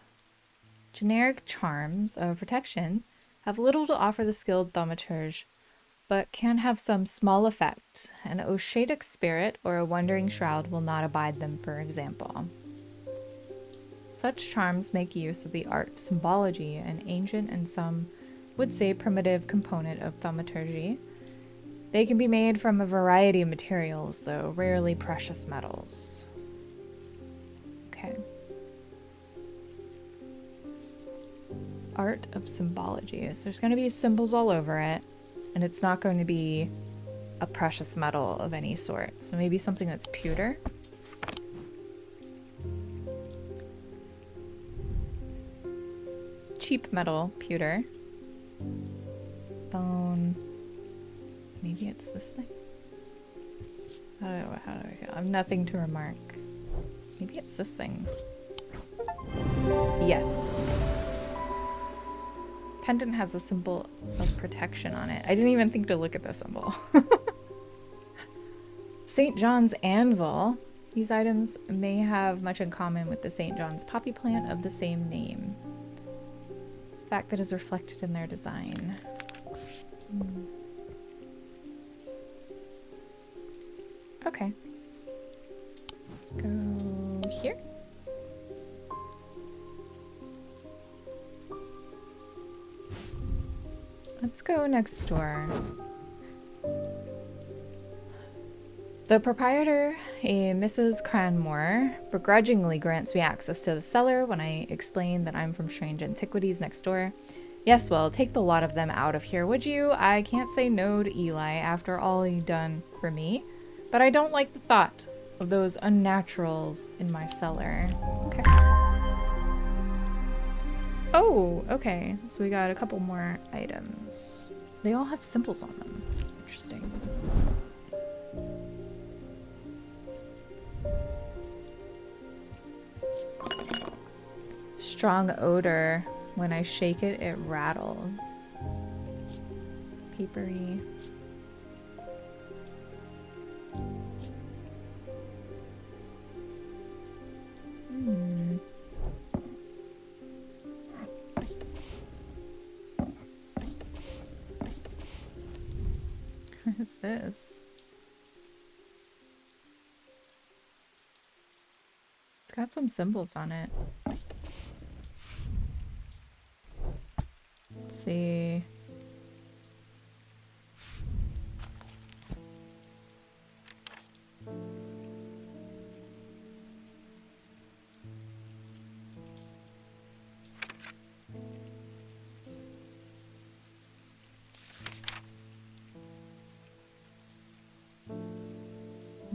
Generic charms of protection have little to offer the skilled thaumaturge, but can have some small effect. An Oshadic spirit or a wandering shroud will not abide them, for example. Such charms make use of the art of symbology, an ancient and some would say primitive component of thaumaturgy. They can be made from a variety of materials, though rarely precious metals. Okay. Art of symbology. So there's going to be symbols all over it, and it's not going to be a precious metal of any sort. So maybe something that's pewter. Cheap metal, pewter. Bone. Maybe it's this thing. How do I feel? I have nothing to remark. Maybe it's this thing. Yes. Pendant has a symbol of protection on it. I didn't even think to look at the symbol. St. John's Anvil. These items may have much in common with the St. John's poppy plant of the same name. Fact that is reflected in their design. Okay. Let's go here. Let's go next door. The proprietor, a Mrs. Cranmore, begrudgingly grants me access to the cellar when I explain that I'm from Strange Antiquities next door. Yes, well, take the lot of them out of here, would you? I can't say no to Eli after all you've done for me, but I don't like the thought of those unnaturals in my cellar. Okay. Oh, okay. So we got a couple more items. They all have symbols on them. Interesting. Strong odor. When I shake it, it rattles. Papery. What is this? It's got some symbols on it. Let's see.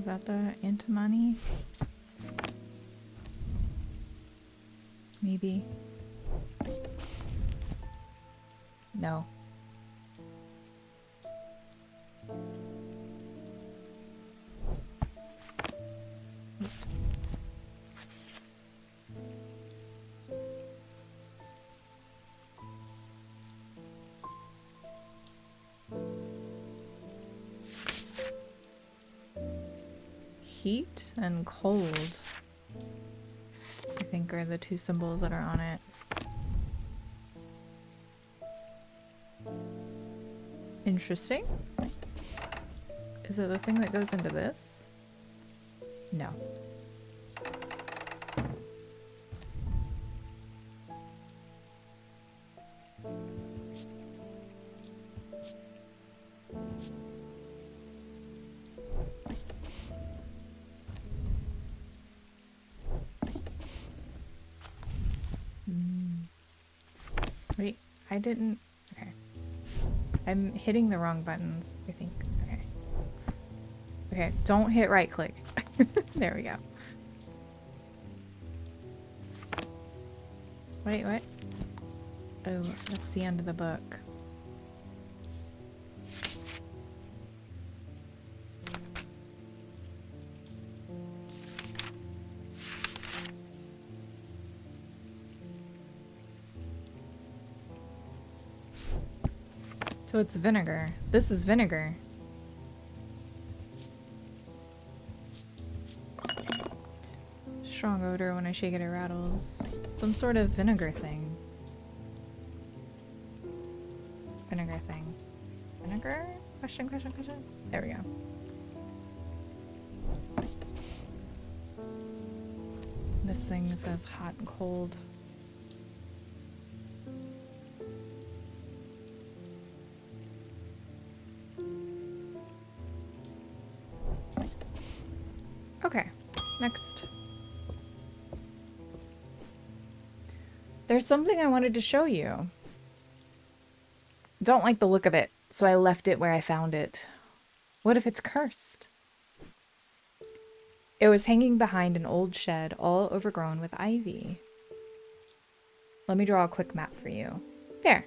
that the antimony? Maybe. No. Heat and cold, I think, are the two symbols that are on it. Interesting. Is it the thing that goes into this? No. Wait, I didn't... Okay. I'm hitting the wrong buttons, I think. Okay. Okay, don't hit right click. There we go. Wait, what? Oh, that's the end of the book. So it's vinegar. This is vinegar. Strong odor when I shake it, it rattles. Some sort of vinegar thing. Vinegar thing. Vinegar? Question, question, question. There we go. This thing says hot and cold. Okay, next. There's something I wanted to show you. Don't like the look of it, so I left it where I found it. What if it's cursed? It was hanging behind an old shed, all overgrown with ivy. Let me draw a quick map for you. There.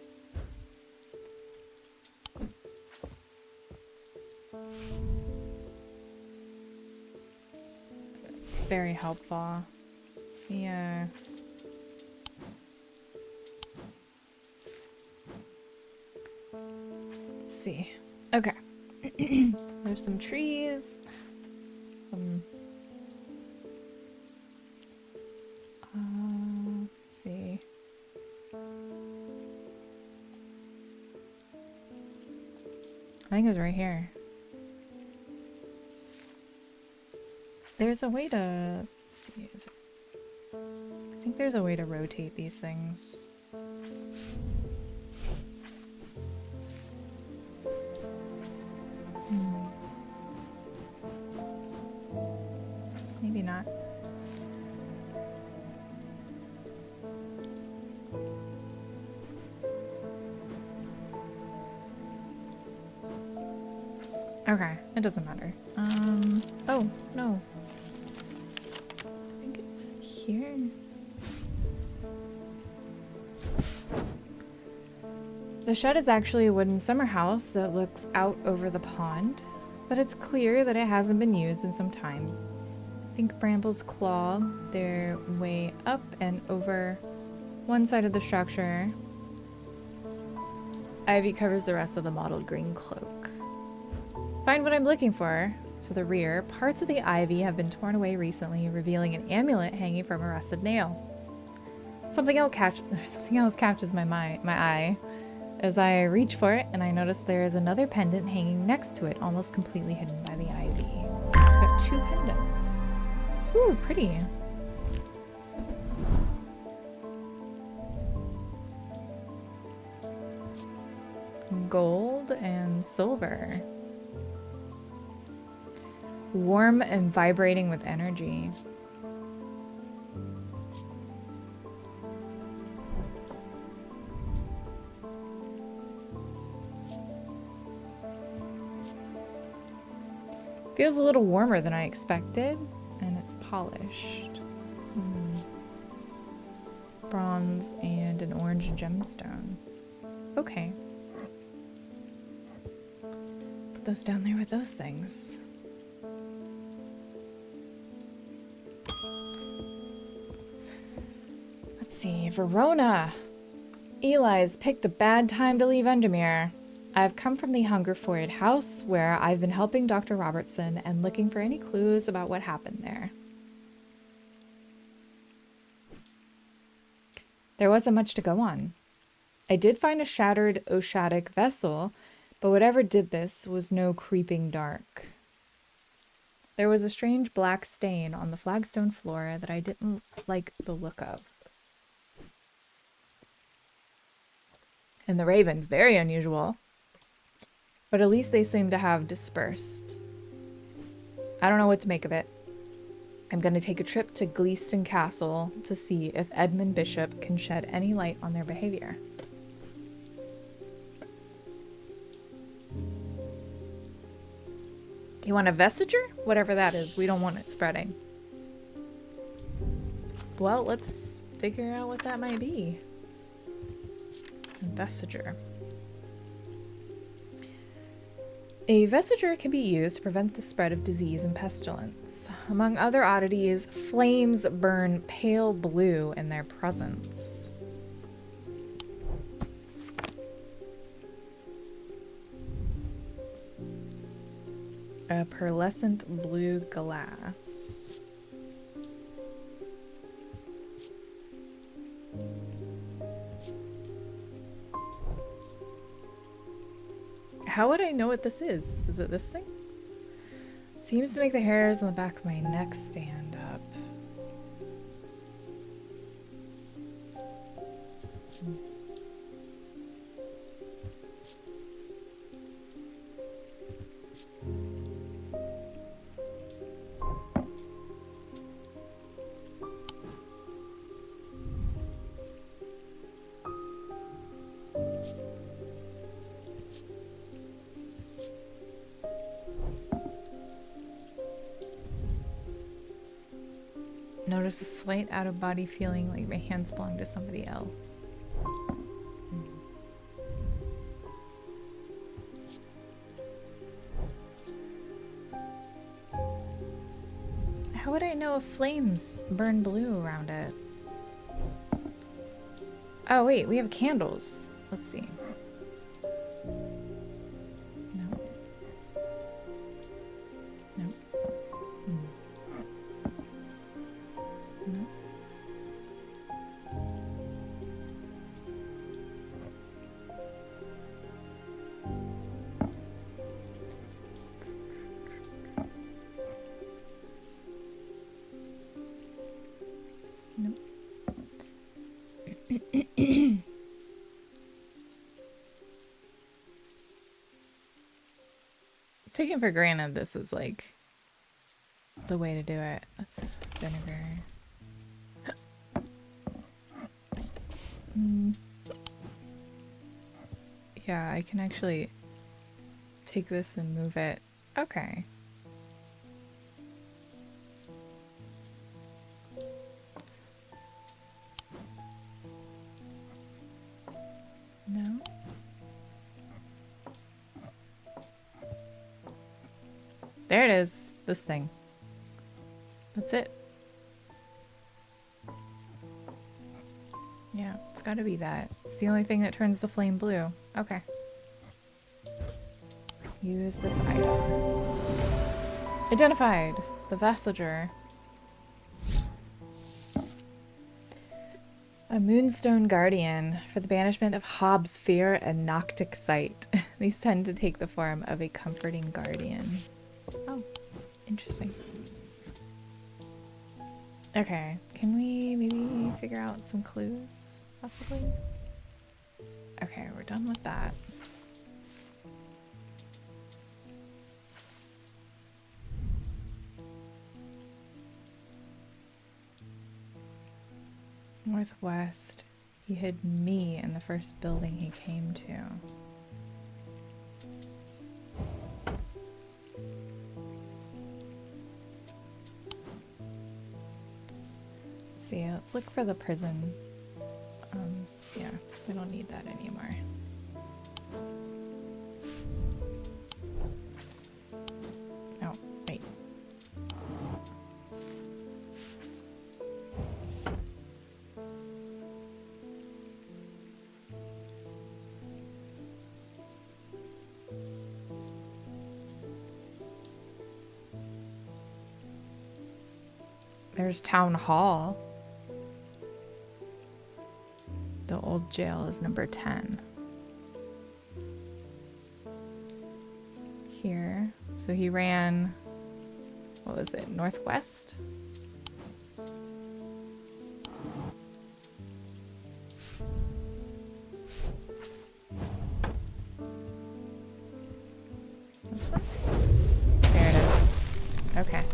It's very helpful. Yeah. Let's see. Okay. There's some trees. Some... let's see. I think it was right here. There's a way to... Let's see, is it... I think there's a way to rotate these things. Maybe not. Okay, it doesn't matter. Oh, no. I think it's here. The shed is actually a wooden summer house that looks out over the pond, but it's clear that it hasn't been used in some time. I think brambles claw their way up and over one side of the structure. Ivy covers the rest of the mottled green cloak. Find what I'm looking for. To the rear, parts of the ivy have been torn away recently, revealing an amulet hanging from a rusted nail. Something else catches my eye as I reach for it, and I notice there is another pendant hanging next to it, almost completely hidden by the ivy. I've got two pendants. Ooh, pretty. Gold and silver. Warm and vibrating with energy. Feels a little warmer than I expected, and it's polished. Bronze and an orange gemstone. Okay. Put those down there with those things. Let's see, Verona. Eli's picked a bad time to leave Undermere. I've come from the Hungerford house where I've been helping Dr. Robertson and looking for any clues about what happened there. There wasn't much to go on. I did find a shattered Oshadic vessel, but whatever did this was no creeping dark. There was a strange black stain on the flagstone floor that I didn't like the look of. And the ravens, very unusual. But at least they seem to have dispersed. I don't know what to make of it. I'm going to take a trip to Gleeston Castle to see if Edmund Bishop can shed any light on their behavior. You want a vestiger? Whatever that is. We don't want it spreading. Well, let's figure out what that might be. Vestiger. A vestiger can be used to prevent the spread of disease and pestilence. Among other oddities, flames burn pale blue in their presence. A pearlescent blue glass. How would I know what this is? Is it this thing? Seems to make the hairs on the back of my neck stand up. Notice a slight out-of-body feeling like my hands belong to somebody else. How would I know if flames burn blue around it? Oh wait, we have candles. Let's see. No. No. No. No. Taking for granted this is like the way to do it. That's vinegar. Yeah, I can actually take this and move it. Okay. No? There it is. This thing. That's it. Yeah, it's gotta be that. It's the only thing that turns the flame blue. Okay. Use this item. Identified. The Vestiger. A Moonstone Guardian for the banishment of Hobbs' fear and Noctic sight. These tend to take the form of a comforting guardian. Oh, interesting. Okay, can we maybe figure out some clues, possibly? Okay, we're done with that. Northwest. He hid me in the first building he came to. see. Let's look for the prison. Yeah, we don't need that anymore. Oh, wait. There's Town Hall. The old jail is number 10. Here. So he ran, what was it, northwest? This one? There it is. Okay.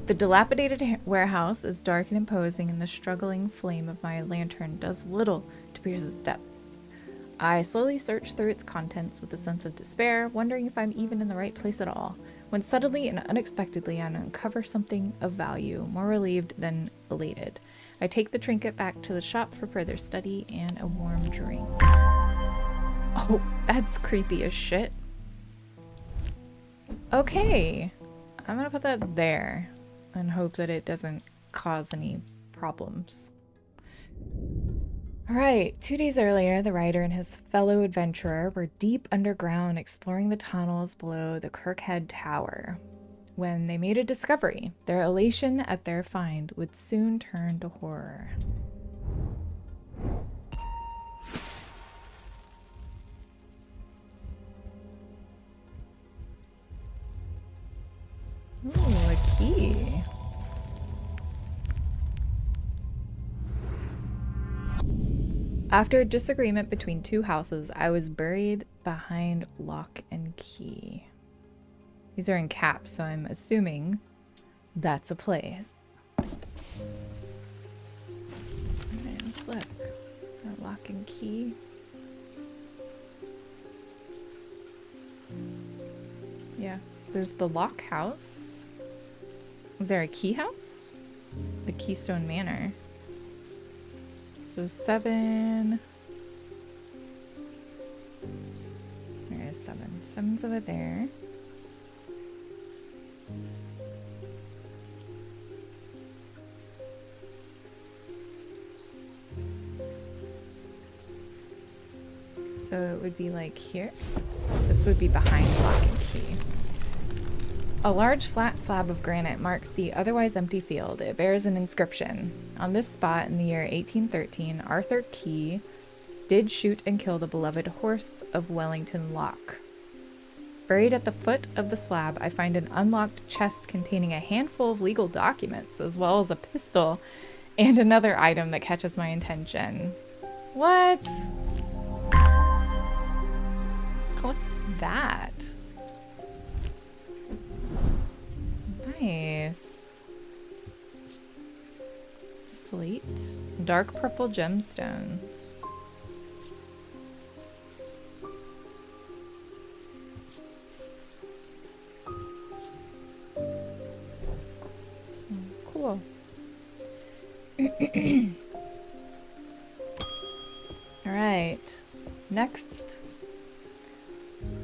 The dilapidated warehouse is dark and imposing, and the struggling flame of my lantern does little to pierce its depth. I slowly search through its contents with a sense of despair, wondering if I'm even in the right place at all, when suddenly and unexpectedly I uncover something of value, more relieved than elated. I take the trinket back to the shop for further study and a warm drink. Oh, that's creepy as shit. Okay, I'm gonna put that there and hope that it doesn't cause any problems. Alright, 2 days earlier, the writer and his fellow adventurer were deep underground exploring the tunnels below the Kirkhead Tower. When they made a discovery, their elation at their find would soon turn to horror. Ooh, a key. After a disagreement between two houses, I was buried behind lock and key. These are in caps, so I'm assuming that's a place. Alright, let's look. Is that lock and key? Yes, there's the lock house. Is there a key house? The Keystone Manor. So 7. There is 7. 7's over there. So it would be like here. This would be behind lock and key. A large flat slab of granite marks the otherwise empty field. It bears an inscription. On this spot in the year 1813, Arthur Key did shoot and kill the beloved horse of Wellington Lock. Buried at the foot of the slab, I find an unlocked chest containing a handful of legal documents, as well as a pistol and another item that catches my attention. What? What's that? Nice. Slate. Dark purple gemstones. Cool. All right. Next.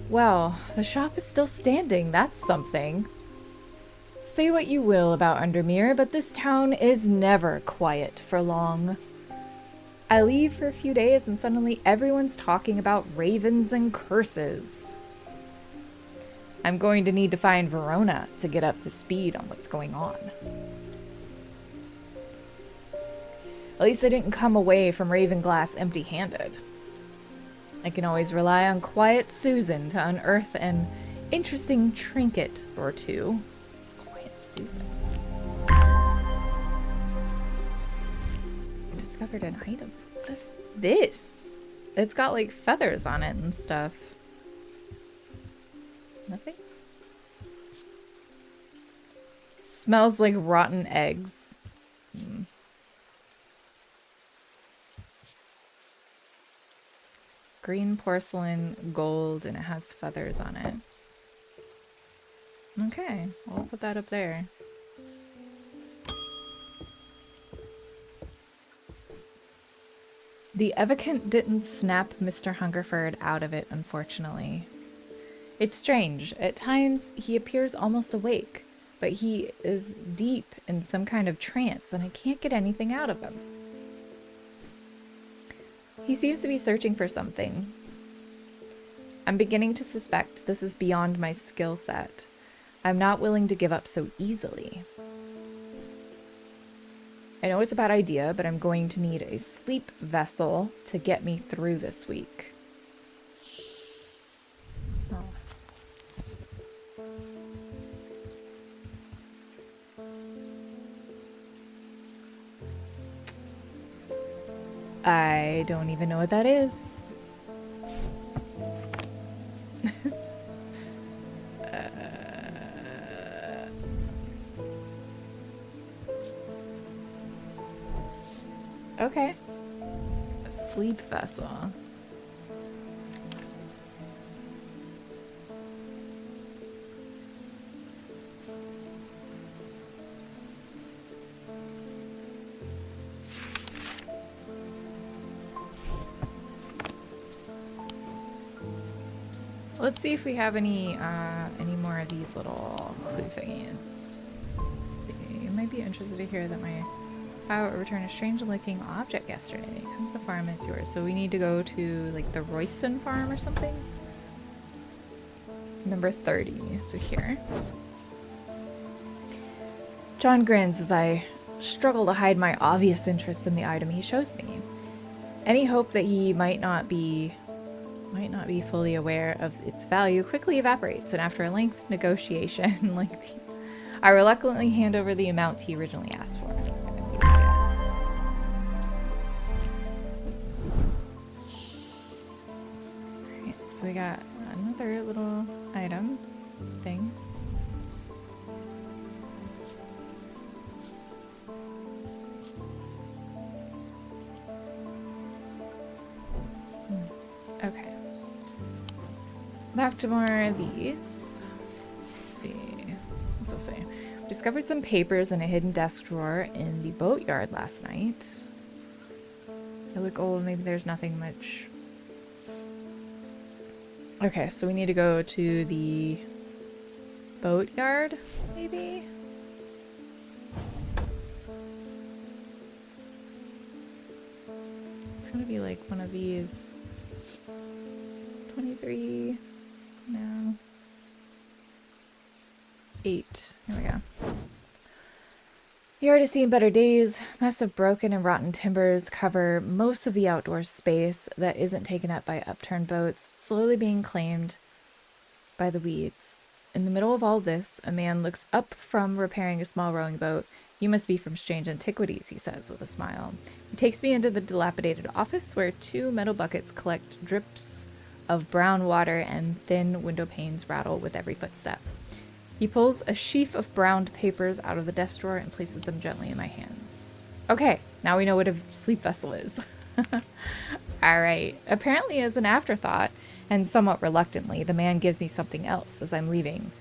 Well, the shop is still standing. That's something. Say what you will about Undermere, but this town is never quiet for long. I leave for a few days and suddenly everyone's talking about ravens and curses. I'm going to need to find Verona to get up to speed on what's going on. At least I didn't come away from Ravenglass empty-handed. I can always rely on quiet Susan to unearth an interesting trinket or two. Susan. I discovered an item. What is this? It's got like feathers on it and stuff. Nothing? Smells like rotten eggs. Green porcelain, gold, and it has feathers on it. Okay, I'll put that up there. The Evocant didn't snap Mr. Hungerford out of it, unfortunately. It's strange. At times, he appears almost awake, but he is deep in some kind of trance, and I can't get anything out of him. He seems to be searching for something. I'm beginning to suspect this is beyond my skill set. I'm not willing to give up so easily. I know it's a bad idea, but I'm going to need a sleep vessel to get me through this week. Oh. I don't even know what that is. Okay. A sleep vessel. Let's see if we have any more of these little clue thingies. You might be interested to hear that my power returned a strange-looking object yesterday. Come to the farm and it's yours. So we need to go to like the Royston farm or something. Number 30. So here. John grins as I struggle to hide my obvious interest in the item he shows me. Any hope that he might not be fully aware of its value quickly evaporates, and after a lengthy negotiation, I reluctantly hand over the amount he originally asked for. Alright, so we got another little item thing. Okay. Back to more of these. Let's see. What's this say? We discovered some papers in a hidden desk drawer in the boatyard last night. They look old. Maybe there's nothing much. Okay, so we need to go to the boatyard, maybe? It's gonna be like one of these. 23. No. 8. Here we go. Here to see better days. Massive broken and rotten timbers cover most of the outdoor space that isn't taken up by upturned boats, slowly being claimed by the weeds. In the middle of all this, a man looks up from repairing a small rowing boat. You must be from strange antiquities, he says with a smile. He takes me into the dilapidated office where 2 metal buckets collect drips of brown water and thin window panes rattle with every footstep. He pulls a sheaf of browned papers out of the desk drawer and places them gently in my hands. Okay, now we know what a sleep vessel is. Alright, apparently as an afterthought, and somewhat reluctantly, the man gives me something else as I'm leaving.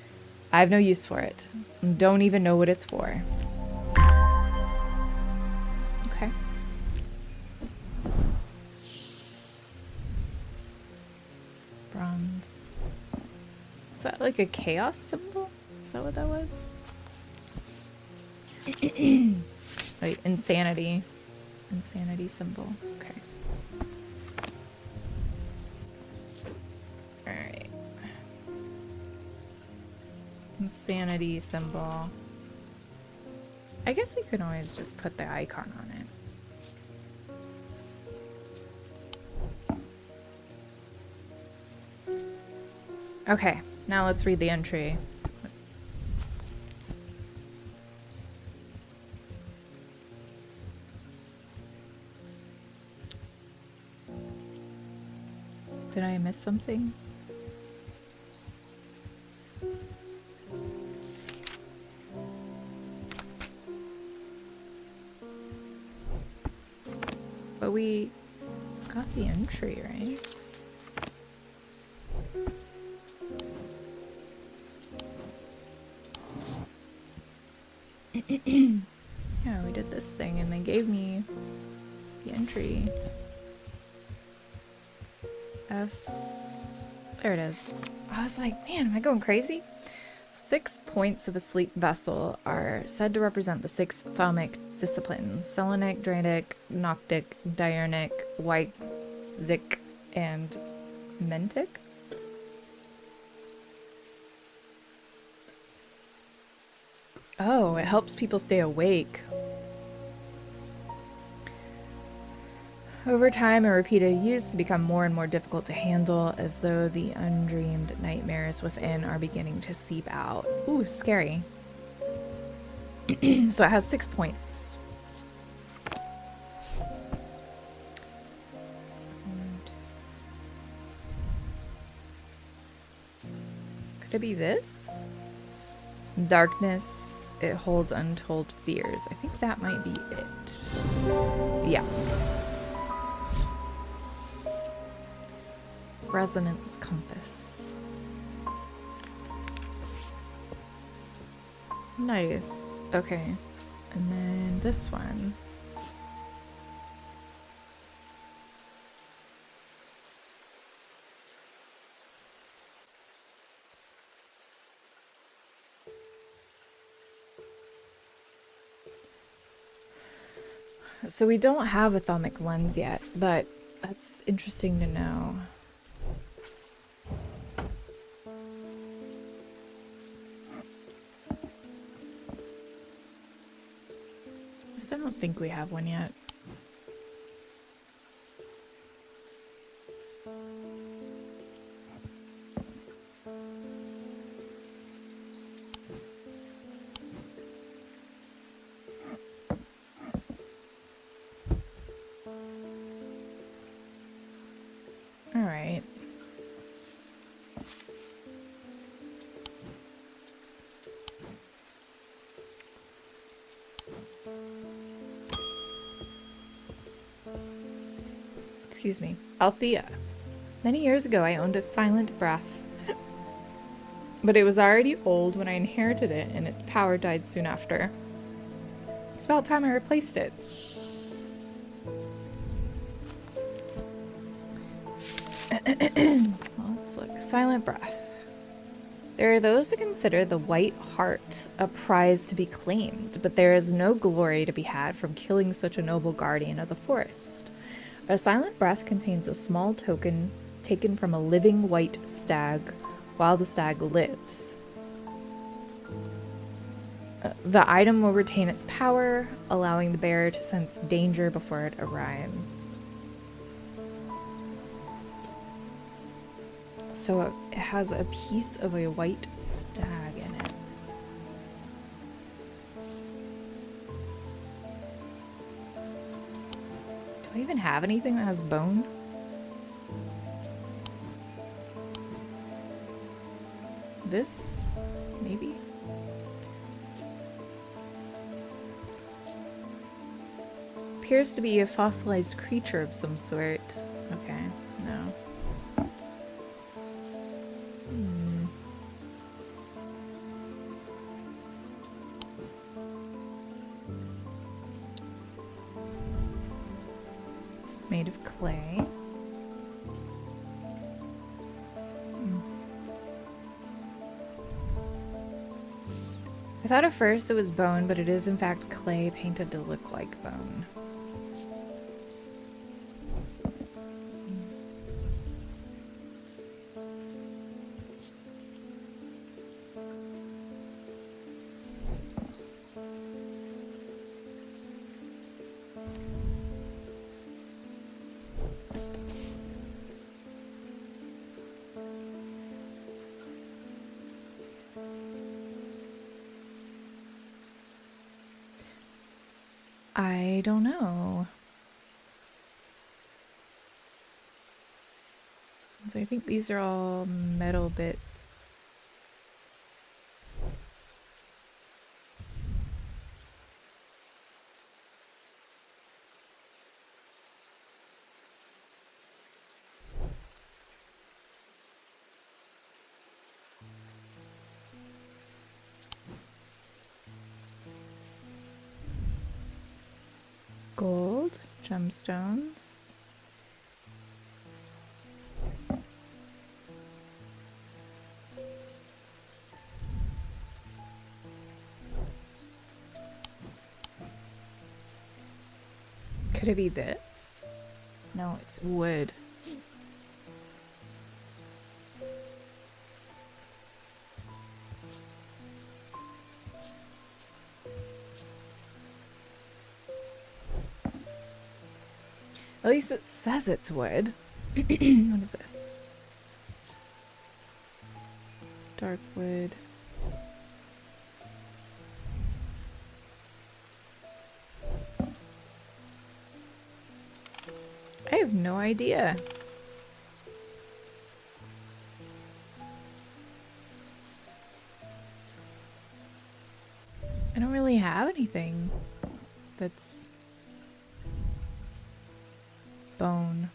I have no use for it. Don't even know what it's for. Okay. Bronze. Is that like a chaos symbol? Is that what that was? Like insanity. Insanity symbol. Okay. Alright. Insanity symbol. I guess you can always just put the icon on it. Okay, now let's read the entry. Did I miss something? But we got the entry, right? Yeah, we did this thing and they gave me the entry. S. There it is. I was like, man, am I going crazy? 6 points of a sleep vessel are said to represent the 6 thaumic disciplines: Selenic, Dranic, Noctic, Diurnic, Wythic, and Mentic. Oh, it helps people stay awake. Over time and repeated use, they become more and more difficult to handle, as though the undreamed nightmares within are beginning to seep out. Ooh, scary. So it has 6 points. Could it be this? Darkness, it holds untold fears. I think that might be it. Yeah. Resonance compass. Nice. Okay. And then this one. So we don't have a thaumic lens yet, but that's interesting to know. I don't think we have one yet. All right. Excuse me. Althea. Many years ago, I owned a silent breath, but it was already old when I inherited it, and its power died soon after. It's about time I replaced it. Well, let's look. Silent breath. There are those who consider the white heart a prize to be claimed, but there is no glory to be had from killing such a noble guardian of the forest. A silent breath contains a small token taken from a living white stag while the stag lives. The item will retain its power, allowing the bearer to sense danger before it arrives. So it has a piece of a white stag in it. Do I even have anything that has bone? This? Maybe? Appears to be a fossilized creature of some sort. Okay, no. This is made of clay. I thought at first it was bone, but it is in fact clay painted to look like bone. I don't know. I think these are all metal bits. Gold, gemstones. Could it be this? No, it's wood. At least it says it's wood. What is this? Dark wood. I have no idea. I don't really have anything that's bone.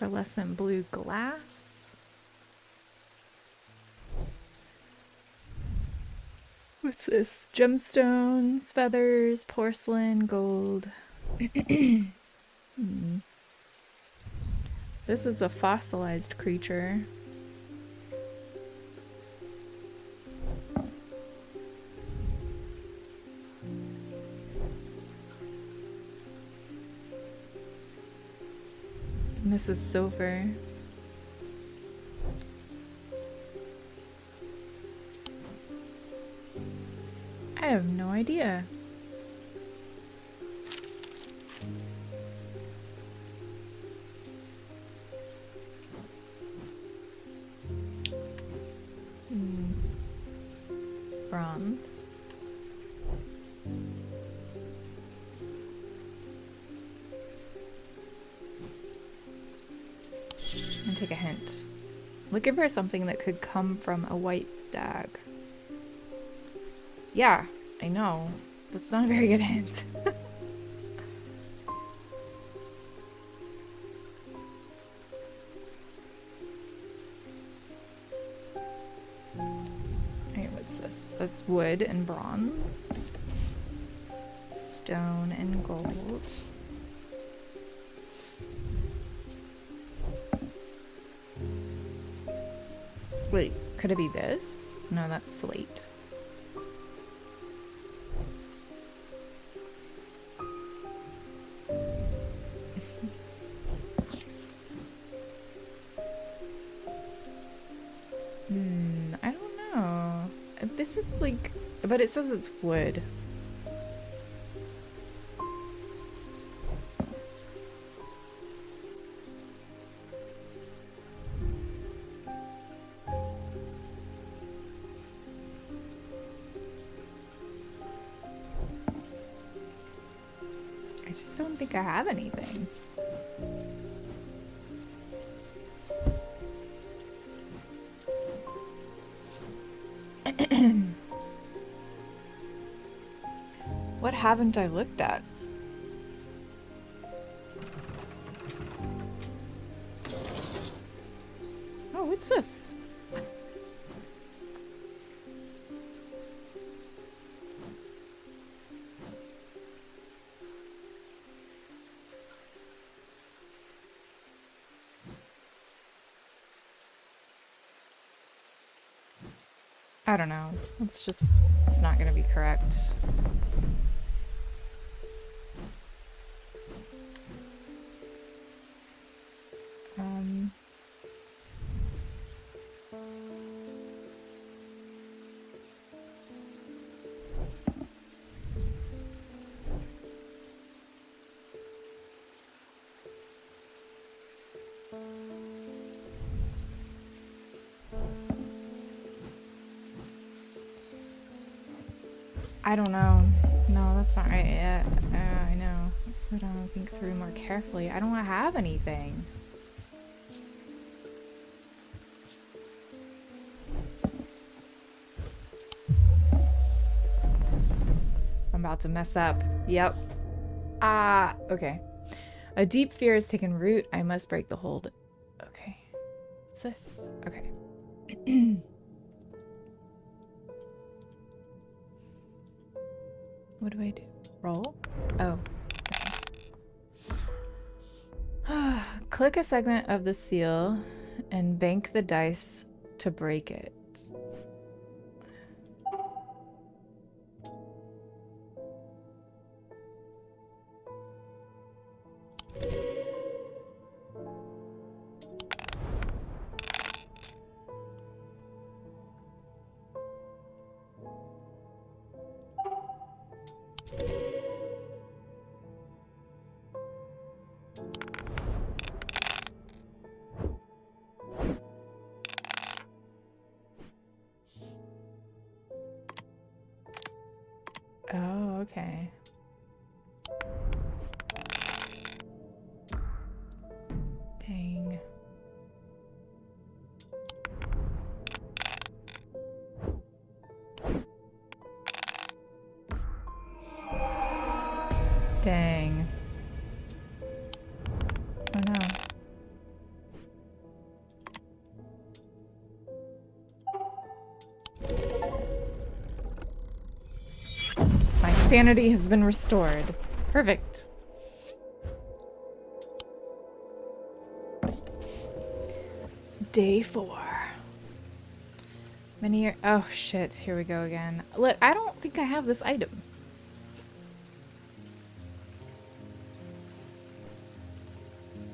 Pearlescent blue glass. What's this? Gemstones, feathers, porcelain, gold. This is a fossilized creature. And this is silver. I have no idea. Bronze. And take a hint. Looking for something that could come from a white stag. Yeah, I know. That's not a very good hint. Alright, what's this? That's wood and bronze. Stone and gold. Wait, could it be this? No, that's slate. I don't know. This is like, but it says it's wood. I just don't think I have anything. What haven't I looked at? Oh, what's this? I don't know. It's not gonna be correct. I don't know. No, that's not right yet. I know. So I don't think through more carefully. I don't have anything. I'm about to mess up. Yep. Okay. A deep fear has taken root. I must break the hold. Okay. What's this? Okay. What do I do? Roll? Oh. Okay. Click a segment of the seal and bank the dice to break it. Oh, okay. Dang. Dang. Oh no. My sanity has been restored. Perfect. Day 4. Many years. Oh shit, here we go again. Look, I don't think I have this item.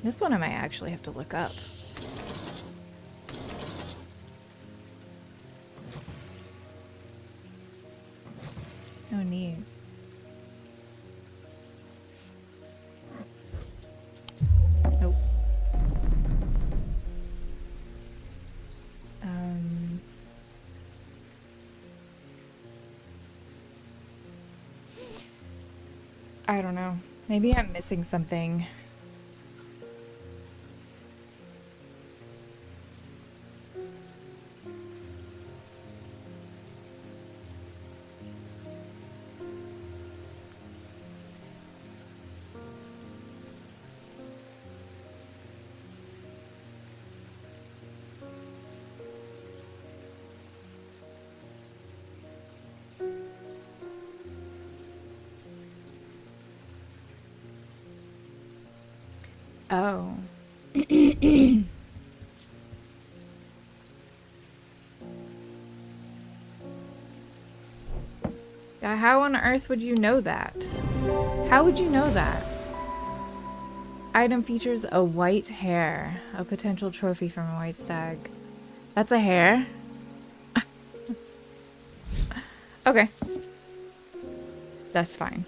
This one I might actually have to look up. No need. Nope. I don't know. Maybe I'm missing something. Oh. How on earth would you know that? How would you know that? Item features a white hare, a potential trophy from a white stag. That's a hare? Okay. That's fine.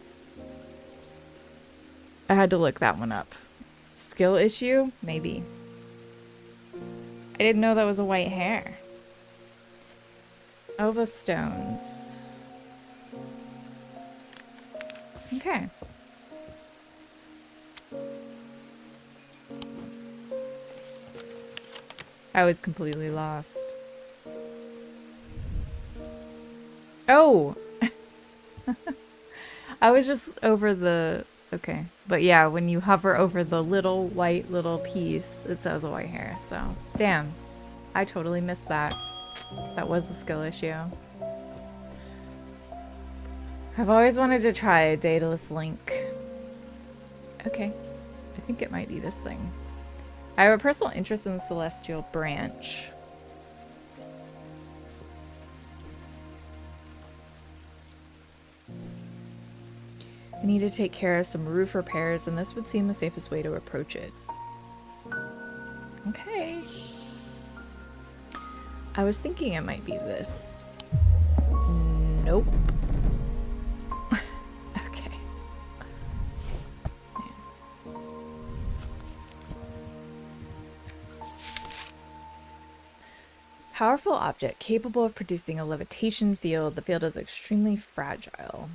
I had to look that one up. Skill issue? Maybe. I didn't know that was a white hare. Ova stones. Okay. I was completely lost. Oh! I was just over the... Okay. But yeah, when you hover over the little white little piece, it says a white hare, so... Damn. I totally missed that. That was a skill issue. I've always wanted to try a Daedalus link. Okay. I think it might be this thing. I have a personal interest in the Celestial Branch. I need to take care of some roof repairs, and this would seem the safest way to approach it. Okay. I was thinking it might be this. Nope. Okay. Yeah. Powerful object capable of producing a levitation field. The field is extremely fragile.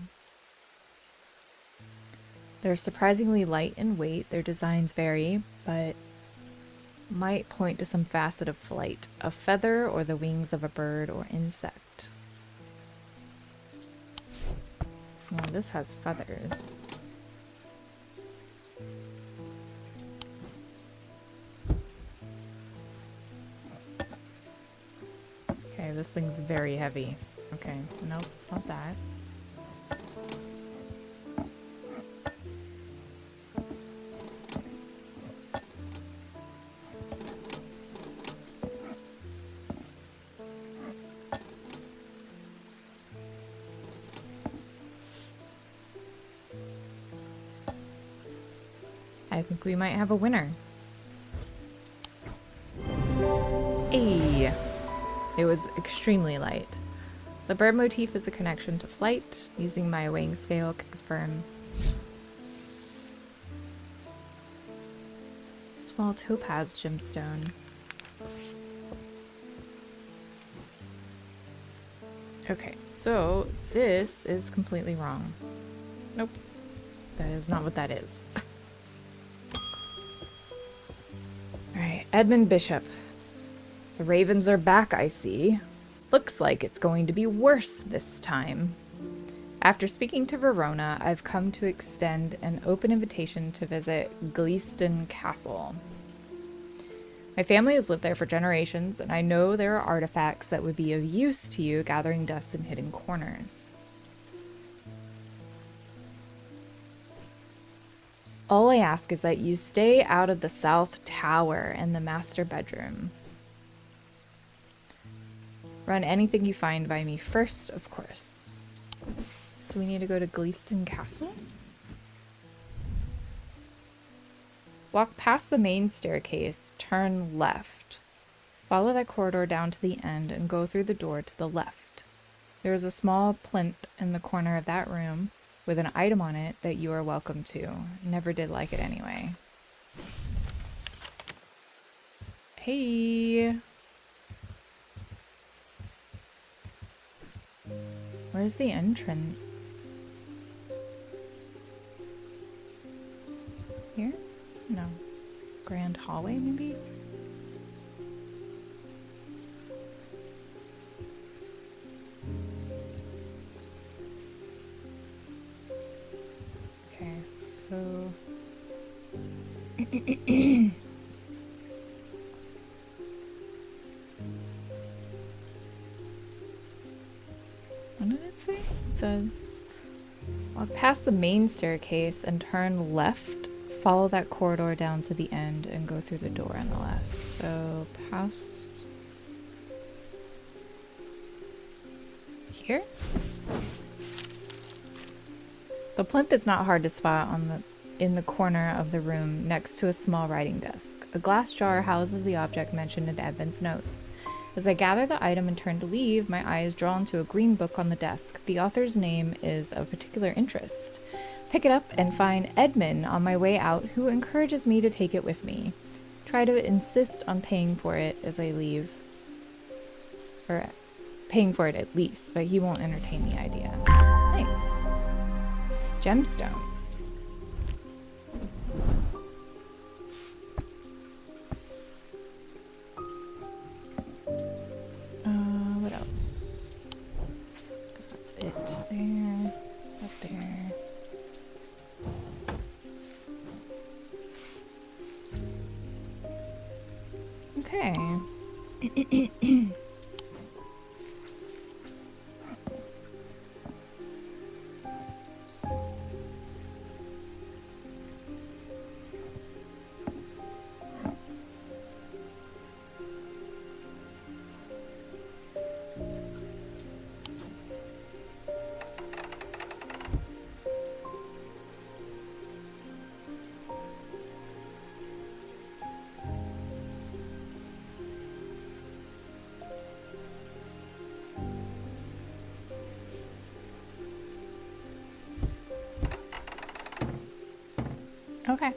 They're surprisingly light in weight. Their designs vary, but might point to some facet of flight, a feather or the wings of a bird or insect. Well, this has feathers. Okay, this thing's very heavy. Okay, nope, it's not that. I think we might have a winner. Hey! It was extremely light. The bird motif is a connection to flight. Using my weighing scale can confirm. Small topaz gemstone. Okay, so this is completely wrong. Nope. That is not what that is. Alright, Edmund Bishop. The ravens are back, I see. Looks like it's going to be worse this time. After speaking to Verona, I've come to extend an open invitation to visit Gleeston Castle. My family has lived there for generations, and I know there are artifacts that would be of use to you gathering dust in hidden corners. All I ask is that you stay out of the south tower and the master bedroom. Run anything you find by me first, of course. So we need to go to Gleeston Castle? Walk past the main staircase, turn left. Follow that corridor down to the end and go through the door to the left. There is a small plinth in the corner of that room with an item on it that you are welcome to. Never did like it anyway. Hey! Where's the entrance? Here? No. Grand hallway, maybe? Okay, so... What did it say? It says, walk past the main staircase and turn left. Follow that corridor down to the end and go through the door on the left. So, past... here? The plinth is not hard to spot in the corner of the room next to a small writing desk. A glass jar houses the object mentioned in Edmund's notes. As I gather the item and turn to leave, my eye is drawn to a green book on the desk. The author's name is of particular interest. Pick it up and find Edmund on my way out, who encourages me to take it with me. Try to insist on paying for it as I leave. Or paying for it at least, but he won't entertain the idea. Nice. Gemstones. What else? Because that's it. There. Up there. Okay. Okay.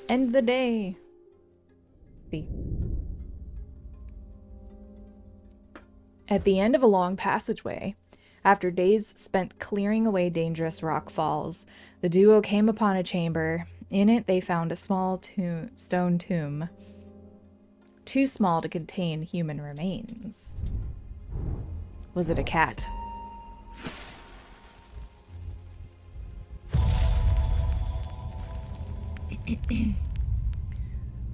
End the day. Let's see. At the end of a long passageway, after days spent clearing away dangerous rock falls, the duo came upon a chamber. In it, they found a small stone tomb, too small to contain human remains. Was it a cat?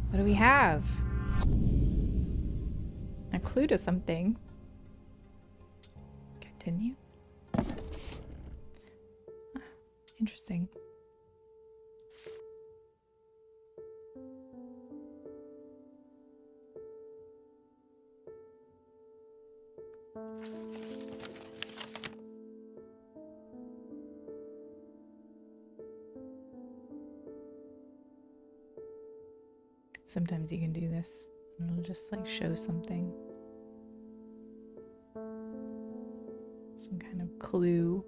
What do we have? A clue to something. Continue. Interesting. Sometimes you can do this. And it'll just like show something. Some kind of clue.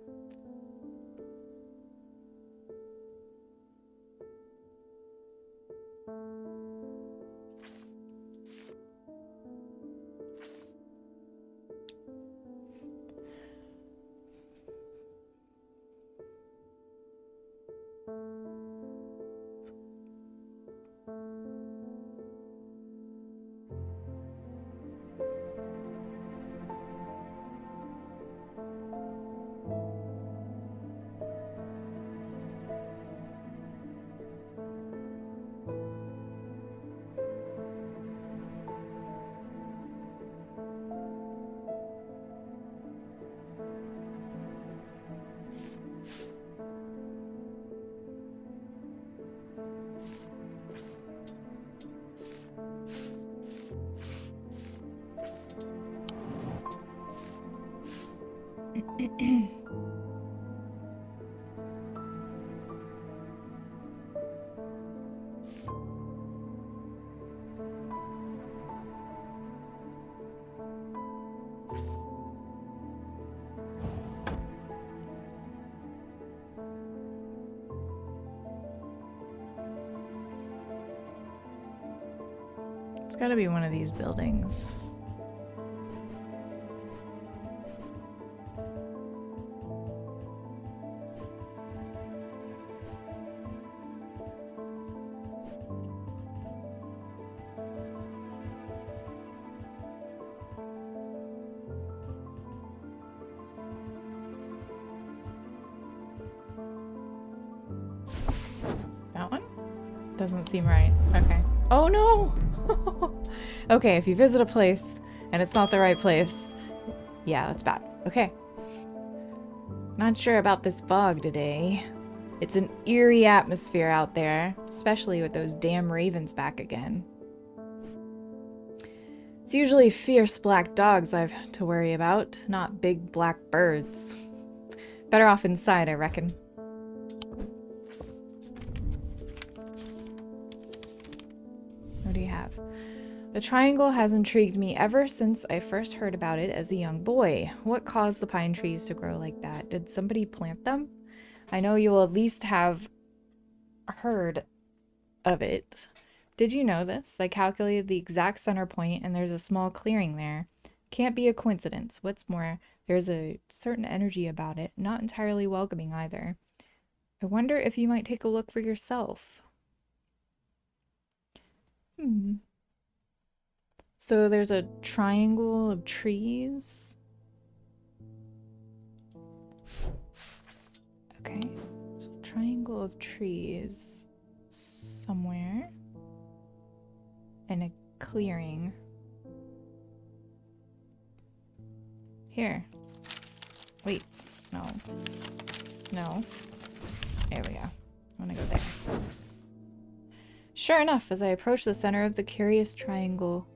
It's gotta be one of these buildings. That one? Doesn't seem right. Okay. Oh no! Okay, if you visit a place and it's not the right place, yeah, that's bad. Okay. Not sure about this fog today. It's an eerie atmosphere out there, especially with those damn ravens back again. It's usually fierce black dogs I've to worry about, not big black birds. Better off inside, I reckon. What do you have? The triangle has intrigued me ever since I first heard about it as a young boy. What caused the pine trees to grow like that? Did somebody plant them? I know you will at least have heard of it. Did you know this? I calculated the exact center point and there's a small clearing there. Can't be a coincidence. What's more, there's a certain energy about it, not entirely welcoming either. I wonder if you might take a look for yourself. So there's a triangle of trees. Okay, so triangle of trees somewhere. And a clearing. Here. Wait, no. No. There we go. I'm gonna go there. Sure enough, as I approach the center of the curious triangle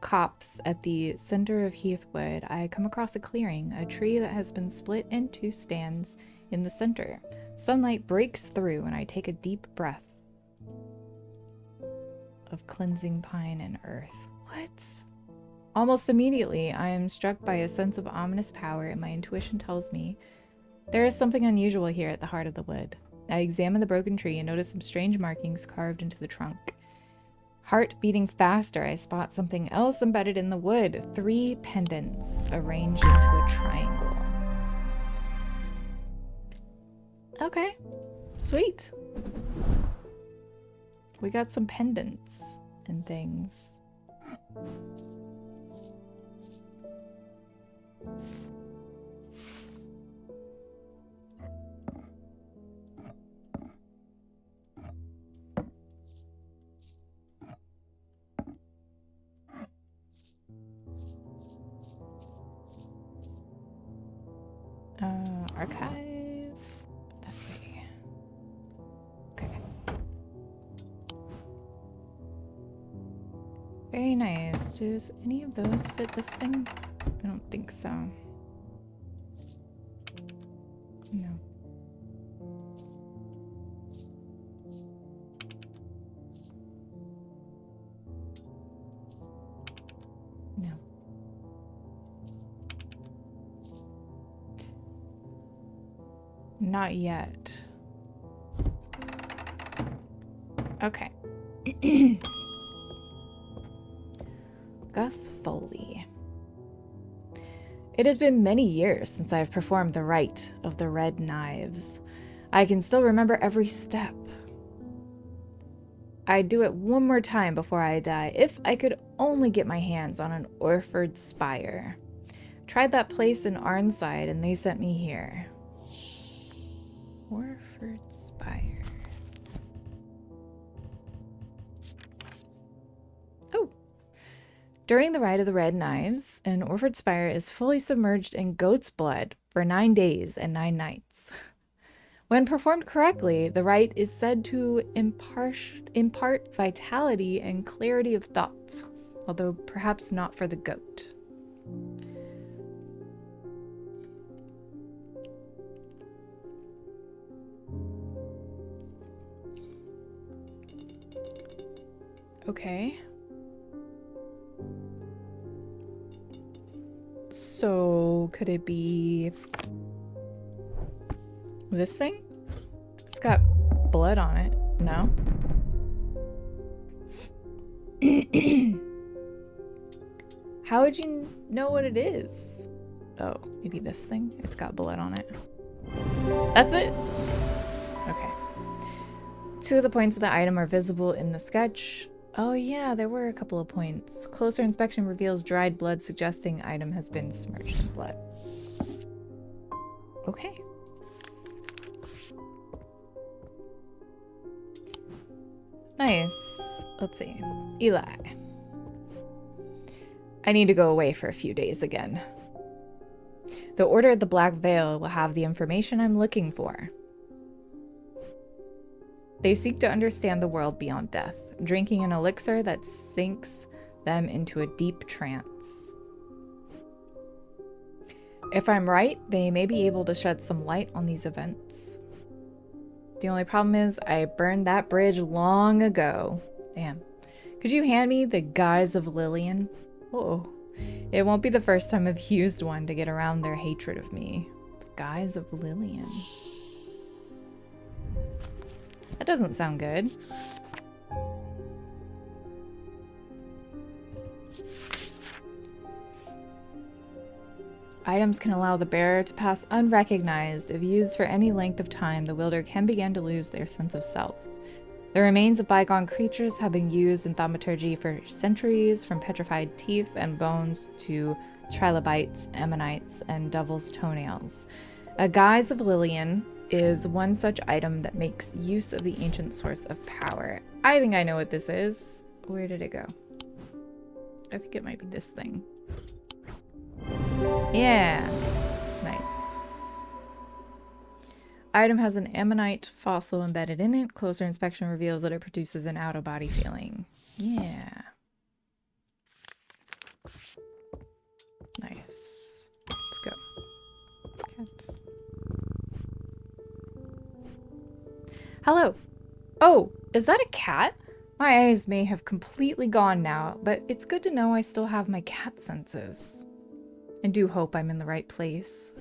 copse at the center of Heathwood, I come across a clearing. A tree that has been split in two stands in the center. Sunlight breaks through and I take a deep breath of cleansing pine and earth. What? Almost immediately, I am struck by a sense of ominous power and my intuition tells me there is something unusual here at the heart of the wood. I examine the broken tree and notice some strange markings carved into the trunk. Heart beating faster, I spot something else embedded in the wood. 3 pendants arranged into a triangle. Okay, sweet. We got some pendants and things. Archive. That way. Okay. Very nice. Does any of those fit this thing? I don't think so. No. not yet. Okay. Gus Foley. It has been many years since I have performed the rite of the red knives. I can still remember every step. I'd do it one more time before I die, if I could only get my hands on an Orford spire. Tried that place in Arnside and they sent me here. Orford spire. Oh. During the Rite of the Red Knives, an Orford spire is fully submerged in goat's blood for 9 days and 9 nights. When performed correctly, the rite is said to impart vitality and clarity of thoughts, although perhaps not for the goat. Okay. So, could it be this thing? It's got blood on it. No? How would you know what it is? Oh, maybe this thing? It's got blood on it. That's it? Okay. 2 of the points of the item are visible in the sketch. Oh yeah, there were a couple of points. Closer inspection reveals dried blood, suggesting item has been submerged in blood. Okay. Nice. Let's see. Eli. I need to go away for a few days again. The Order of the Black Veil will have the information I'm looking for. They seek to understand the world beyond death, drinking an elixir that sinks them into a deep trance. If I'm right, they may be able to shed some light on these events. The only problem is I burned that bridge long ago. Damn. Could you hand me the Guise of Lillian? Whoa. It won't be the first time I've used one to get around their hatred of me. The Guise of Lillian. That doesn't sound good. Items can allow the bearer to pass unrecognized. If used for any length of time, the wielder can begin to lose their sense of self. The remains of bygone creatures have been used in thaumaturgy for centuries, from petrified teeth and bones to trilobites, ammonites, and devil's toenails. A Guise of Lillian is one such item that makes use of the ancient source of power. I think I know what this is. Where did it go? I think it might be this thing. Yeah. Nice. Item has an ammonite fossil embedded in it. Closer inspection reveals that it produces an out-of-body feeling. Yeah. Nice. Let's go. Cat. Hello. Oh, is that a cat? My eyes may have completely gone now, but it's good to know I still have my cat senses. I do hope I'm in the right place.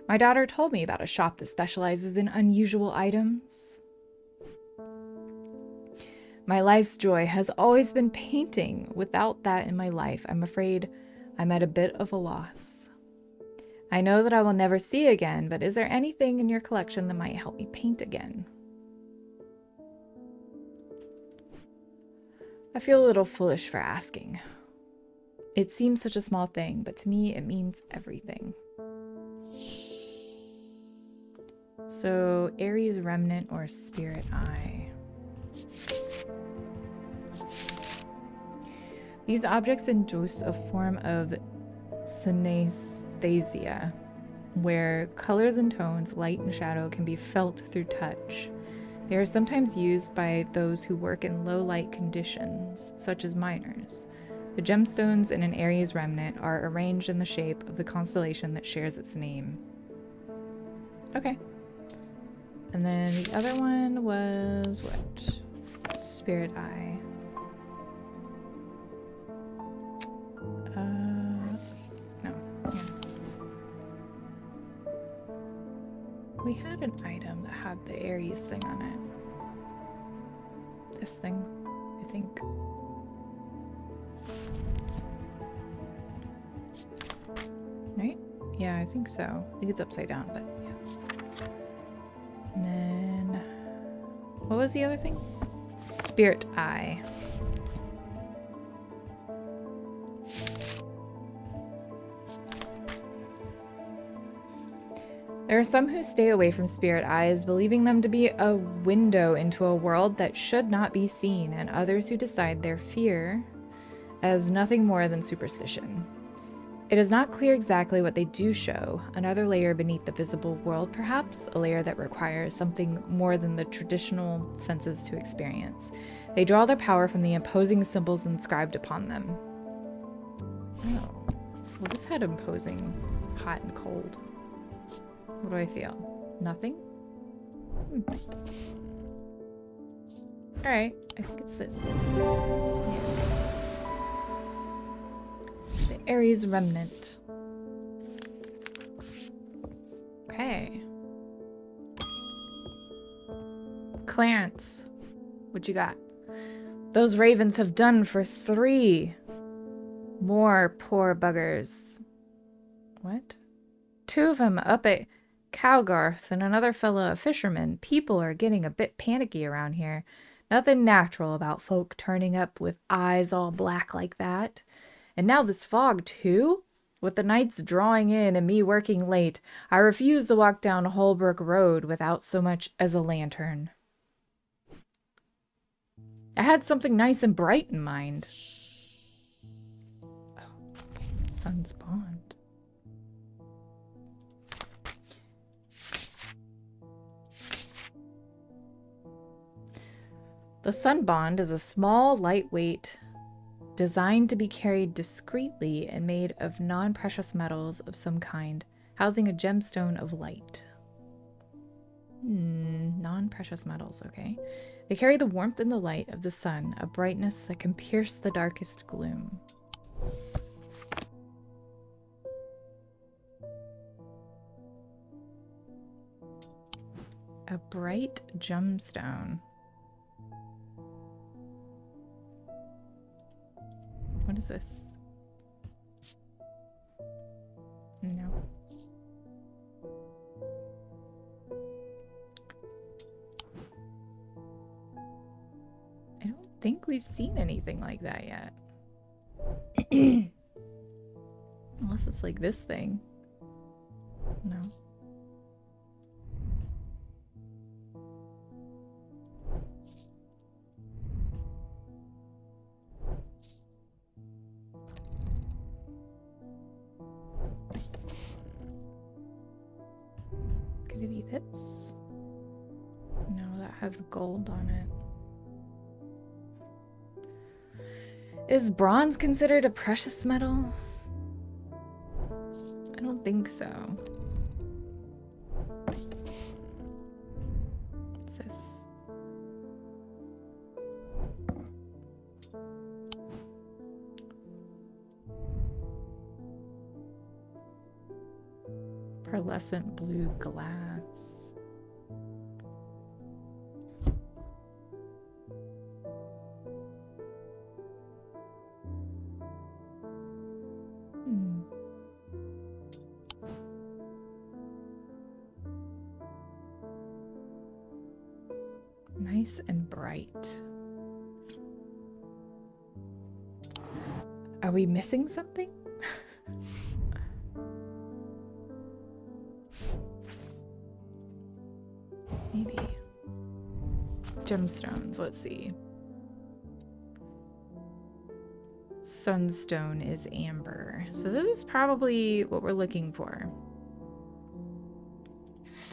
My daughter told me about a shop that specializes in unusual items. My life's joy has always been painting. Without that in my life, I'm afraid I'm at a bit of a loss. I know that I will never see again, but is there anything in your collection that might help me paint again? I feel a little foolish for asking. It seems such a small thing, but to me it means everything. So, Ares Remnant or Spirit Eye. These objects induce a form of synesthesia, where colors and tones, light and shadow, can be felt through touch. They are sometimes used by those who work in low light conditions, such as miners. The gemstones in an Ares remnant are arranged in the shape of the constellation that shares its name. Okay. And then the other one was what? Spirit Eye. No. Yeah. We had an item that had the Aries thing on it. This thing, I think. Right? Yeah, I think so. I think it's upside down, but yeah. And then, what was the other thing? Spirit Eye. There are some who stay away from spirit eyes, believing them to be a window into a world that should not be seen, and others who decide their fear as nothing more than superstition. It is not clear exactly what they do show, another layer beneath the visible world perhaps, a layer that requires something more than the traditional senses to experience. They draw their power from the imposing symbols inscribed upon them. Oh, well, this had imposing hot and cold. What do I feel? Nothing? Alright, I think it's this. Yeah. The Aries Remnant. Okay. Clarence, what you got? Those ravens have done for 3 more poor buggers. What? 2 of them up at Cowgarth and another fellow a fisherman. People are getting a bit panicky around here. Nothing natural about folk turning up with eyes all black like that. And now this fog too? With the nights drawing in and me working late, I refuse to walk down Holbrook Road without so much as a lantern. I had something nice and bright in mind. Oh, okay. Sun's Bond. The Sun Bond is a small, lightweight, designed to be carried discreetly and made of non-precious metals of some kind, housing a gemstone of light. Non-precious metals, okay. They carry the warmth and the light of the sun, a brightness that can pierce the darkest gloom. A bright gemstone. What is this? No. I don't think we've seen anything like that yet. Unless it's like this thing. No. Could it be this? No, that has gold on it. Is bronze considered a precious metal? I don't think so. What's this? Pearlescent blue glass. Nice and bright. Are we missing something? Maybe. Gemstones, let's see. Sunstone is amber. So this is probably what we're looking for.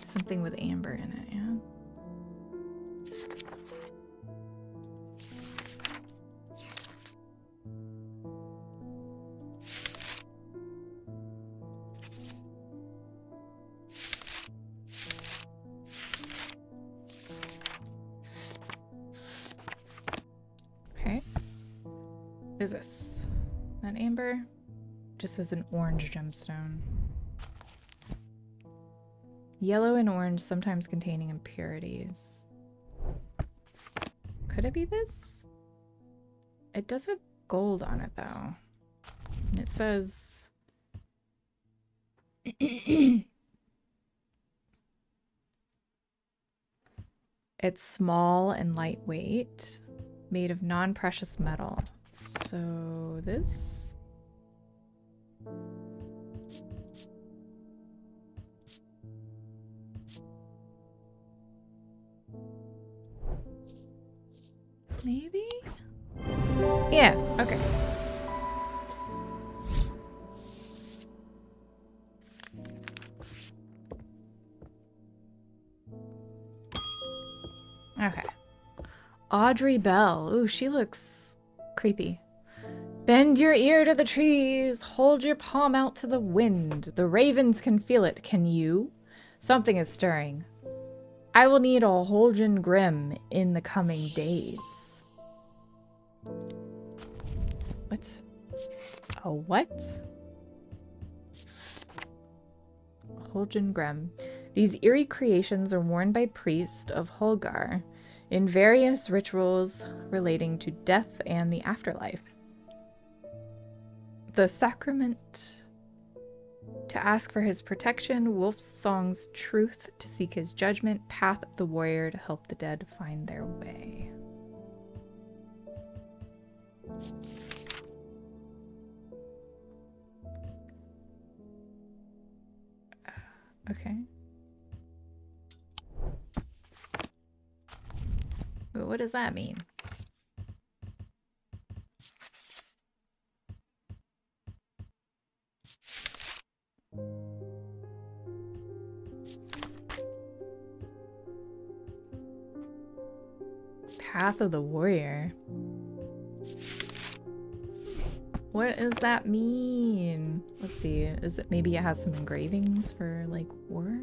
Something with amber in it, yeah? What is this? That amber? Just as an orange gemstone. Yellow and orange, sometimes containing impurities. Could it be this? It does have gold on it, though. And it says... It's small and lightweight, made of non-precious metal. So this? Maybe? Yeah, okay. Okay. Audrey Bell. Ooh, she looks creepy. Bend your ear to the trees. Hold your palm out to the wind. The ravens can feel it. Can you? Something is stirring. I will need a Holgen Grim in the coming days. What? A what? Holgen Grim. These eerie creations are worn by priests of Holgar in various rituals relating to death and the afterlife. The sacrament to ask for his protection, Wolf's Song's truth to seek his judgment, Path of the Warrior to help the dead find their way. Okay. What does that mean? Path of the Warrior. What does that mean? Let's see. Is it maybe it has some engravings for like war?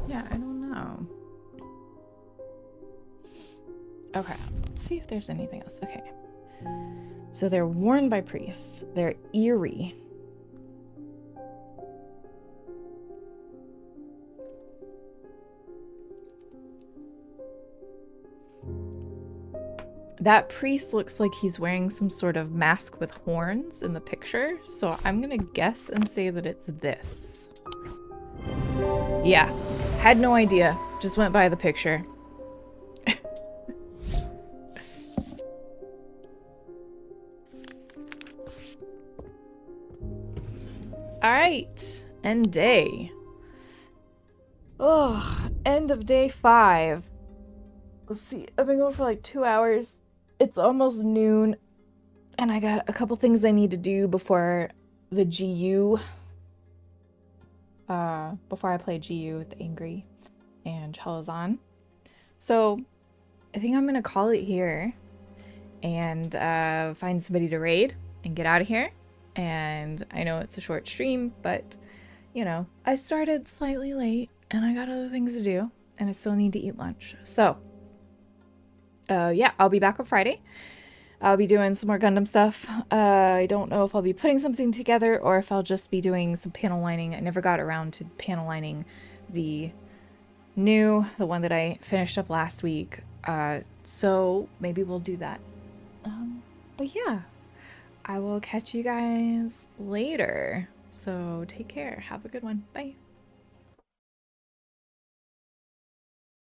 Yeah, I don't know. Okay, let's see if there's anything else. Okay. So they're worn by priests. They're eerie. That priest looks like he's wearing some sort of mask with horns in the picture, so I'm gonna guess and say that it's this. Yeah, had no idea. Just went by the picture. Alright, end day. Oh, end of day 5. Let's see, I've been going for like 2 hours. It's almost noon, and I got a couple things I need to do before the GU. Before I play GU with Angry and Chalazan. So I think I'm gonna call it here and find somebody to raid and get out of here. And I know it's a short stream, but you know, I started slightly late and I got other things to do and I still need to eat lunch. So yeah, I'll be back on Friday. I'll be doing some more Gundam stuff. I don't know if I'll be putting something together or if I'll just be doing some panel lining. I never got around to panel lining the one that I finished up last week. So maybe we'll do that. But yeah, I will catch you guys later. So take care. Have a good one. Bye.